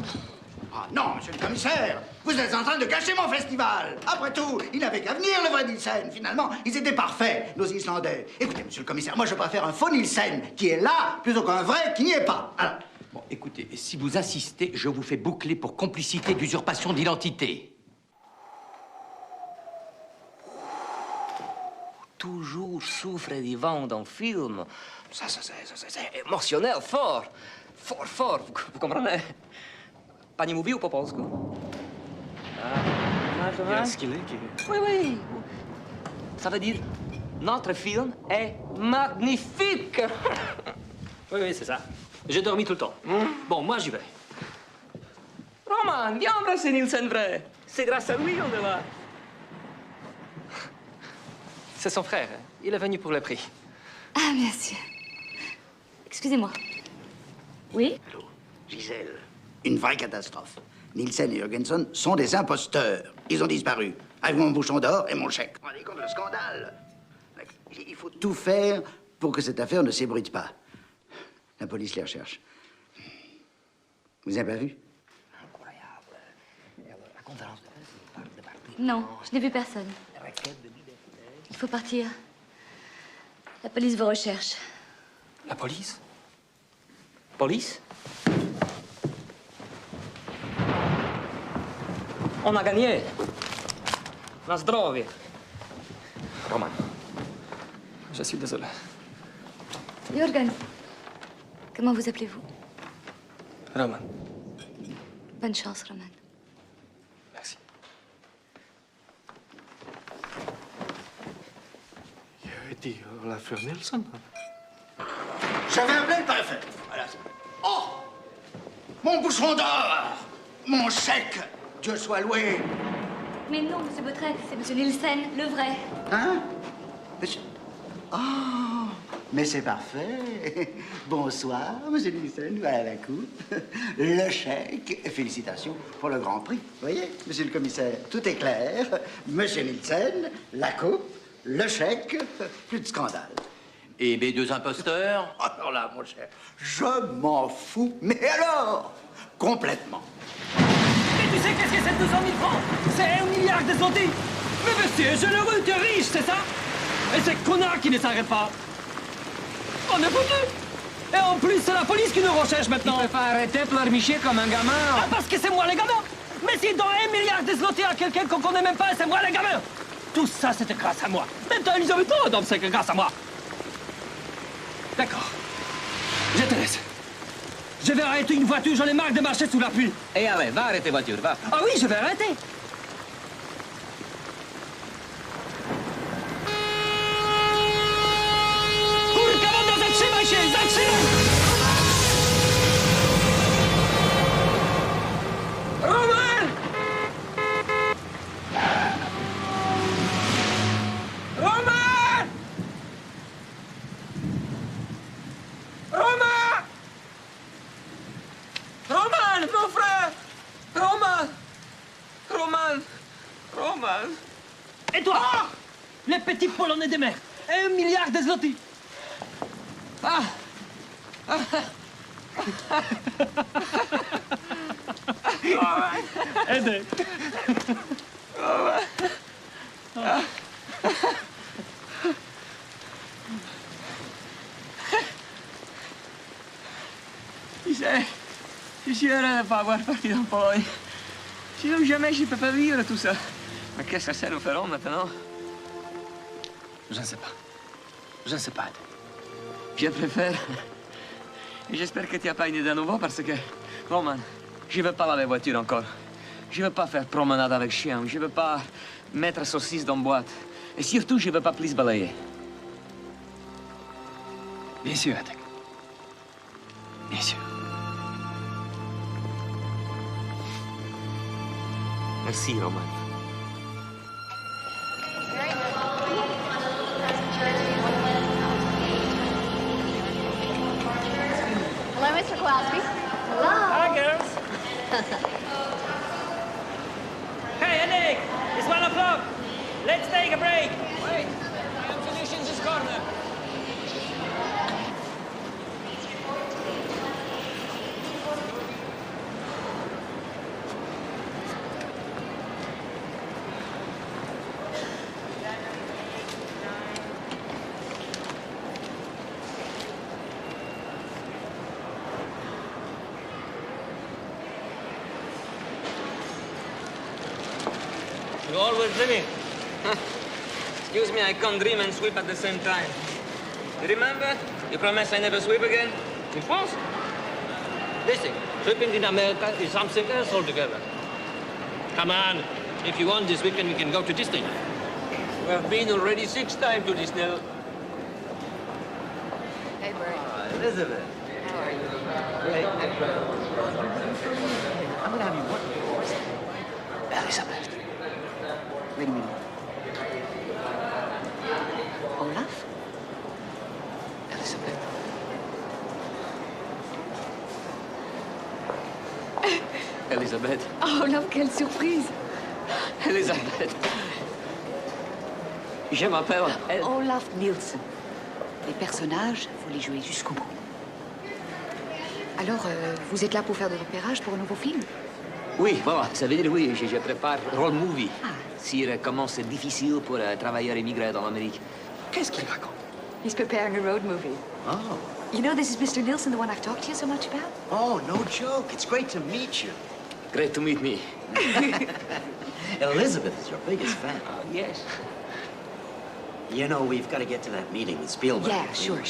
Ah non, monsieur le commissaire! Vous êtes en train de gâcher mon festival! Après tout, il n'avait qu'à venir, le vrai Nielsen. Finalement, ils étaient parfaits, nos Islandais. Écoutez, monsieur le commissaire, moi je préfère un faux Nielsen qui est là plutôt qu'un vrai qui n'y est pas. Alors. Bon, écoutez, si vous insistez, je vous fais boucler pour complicité d'usurpation d'identité. Toujours souffre du vent dans le film. Ça, c'est émotionnel, fort. Fort, vous comprenez? Pani mówił po polsku? Est-ce qu'il est? Oui. Ça veut dire, notre film est magnifique. Oui, c'est ça. J'ai dormi tout le temps. Bon, moi, j'y vais. Roman, viens embrasser Nielsen vrai. C'est grâce à lui, on est là. C'est son frère. Il est venu pour le prix. Ah, bien sûr. Excusez-moi. Oui? Allô, Gisèle, une vraie catastrophe. Nielsen et Jorgensen sont des imposteurs. Ils ont disparu. Avec mon bouchon d'or et mon chèque. Vous vous rendez compte le scandale? Il faut tout faire pour que cette affaire ne s'ébruite pas. La police les recherche. Vous avez pas vu? Non, je n'ai vu personne. Il faut partir. La police vous recherche. La police? Police? On a gagné. Na zdrowie. Roman, je suis désolé. Jürgen, comment vous appelez-vous? Roman. Bonne chance, Roman. Merci. Il a été Olaf Furnelson. J'avais appelé le préfet. Voilà. Oh! Mon bouchon d'or! Mon chèque! Dieu soit loué! Mais non, Monsieur Bautrec, c'est Monsieur Nielsen, le vrai. Hein? Monsieur... Oh! Mais c'est parfait. Bonsoir, Monsieur Nielsen. Voilà la coupe. Le chèque. Félicitations pour le Grand Prix. Vous voyez, Monsieur le Commissaire, tout est clair. Monsieur Nielsen, la coupe, le chèque. Plus de scandale. Et mes deux imposteurs? Alors là, mon cher, je m'en fous. Mais alors? Complètement. Mais tu sais qu'est-ce que c'est 200 000 francs? C'est 1 milliard de zlotys. Mais monsieur est généreux, tu es riche, c'est ça? Et ces connards qui ne s'arrêtent pas. On est foutus. Et en plus, c'est la police qui nous recherche maintenant. Tu peux pas arrêter de pleurnicher comme un gamin. Ah, parce que c'est moi les gamins. Mais si dans 1 milliard de zlotys à quelqu'un qu'on connaît même pas, c'est moi les gamins. Tout ça, c'était grâce à moi. Même toi, Elisabeth, donc c'est grâce à moi. D'accord. Je te laisse. Je vais arrêter une voiture, j'en ai marre de marcher sous la pluie. Et allez, va arrêter voiture, va. Ah oui, je vais arrêter. Kurka, zatrzymaj się, zatrzymaj! Roman! Roman! Roman! Roman, mon frère! Roman! Roman! Et toi? Les petits Polonais de mer! 1 milliard de zlotys! Ah! Aidez! Je suis heureux de ne pas avoir parti en Pologne. Jamais je peux pas vivre tout ça. Mais qu'est-ce que ça nous ferons maintenant? Je ne sais pas. Je ne sais pas. Je préfère... J'espère que tu n'as pas une idée à nouveau parce que... Roman, je ne veux pas laver voiture encore. Je ne veux pas faire promenade avec chien. Je ne veux pas mettre saucisse dans boîte. Et surtout, je ne veux pas plus balayer. Bien sûr, Adek. Bien sûr. Merci, Roman. Hello, Mr. Kowalski. Hello. Hi, girls. Hey, Henrik, it's 1 o'clock. Let's take a break. Wait, I am finishing this corner. You always dreaming. Excuse me, I can't dream and sweep at the same time. You remember? You promised I never sweep again? In France? Listen, sweeping in America is something else altogether. Come on. If you want this weekend, we can go to Disney. We have been already 6 times to Disney. Hey, Bert. Elizabeth. How are you? Great. I'm gonna have you work for us. Elizabeth. Wait a minute. Olaf? Elizabeth. Elizabeth. Oh, Olaf, quelle surprise! Elizabeth. Je m'appelle... Olaf Nielsen. Les personnages, faut les jouer jusqu'au bout. Alors, vous êtes là pour faire de repérage pour un nouveau film? Oui, voilà, ça veut dire oui, je prépare Roll Movie sur comment c'est difficile pour un travailleur immigré dans l'Amérique. Qu'est-ce qu'il raconte? He's preparing a road movie. Oh. You know, this is Mr. Nielsen, the one I've talked to you so much about? Oh, no joke. It's great to meet you. Great to meet me. Elizabeth is your biggest fan. Yes. You know, we've got to get to that meeting with Spielberg. Yeah, sure.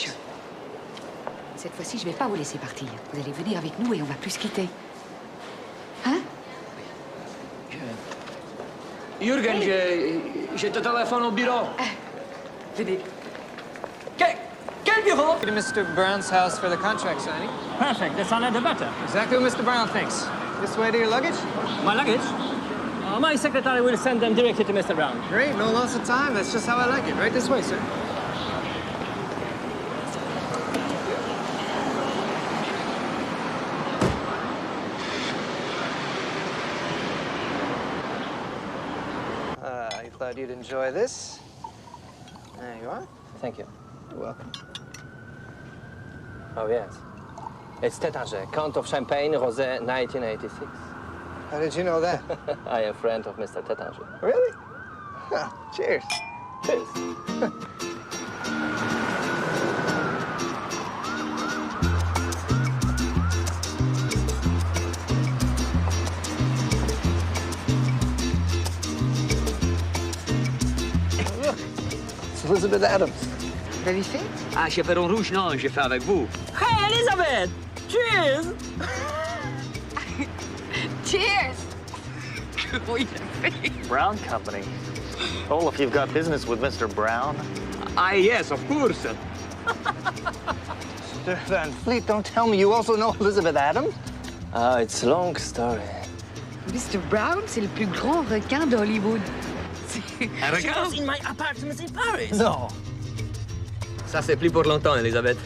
Cette fois-ci, je vais pas vous laisser partir. Vous allez venir avec nous et on va plus se quitter. Hein? Jürgen, je te téléphone au bureau. Venez. Quel bureau? To Mr. Brown's house for the contract signing. Perfect, that's all the better. Exactly what Mr. Brown thinks. This way to your luggage? My luggage? My secretary will send them directly to Mr. Brown. Great, no loss of time. That's just how I like it. Right this way, sir. I thought you'd enjoy this. There you are. Thank you. You're welcome. Oh, yes. It's Tétanger, Count of Champagne, Rosé, 1986. How did you know that? I am a friend of Mr. Tétanger. Really? Huh, cheers. Cheers. Look, it's Elizabeth Adams. Vous l'avez fait? Ah, chaperon rouge, non, j'ai fait avec vous. Hey, Elizabeth! Cheers! Cheers! Brown Company. Olaf, you've got business with Mr. Brown? Yes, of course. Mr. Van Fleet, don't tell me you also know Elizabeth Adams? Ah, it's a long story. Mr. Brown, c'est le plus grand requin d'Hollywood. Un requin? She was in my apartment in Paris. No. Ça, c'est plus pour longtemps, Elizabeth.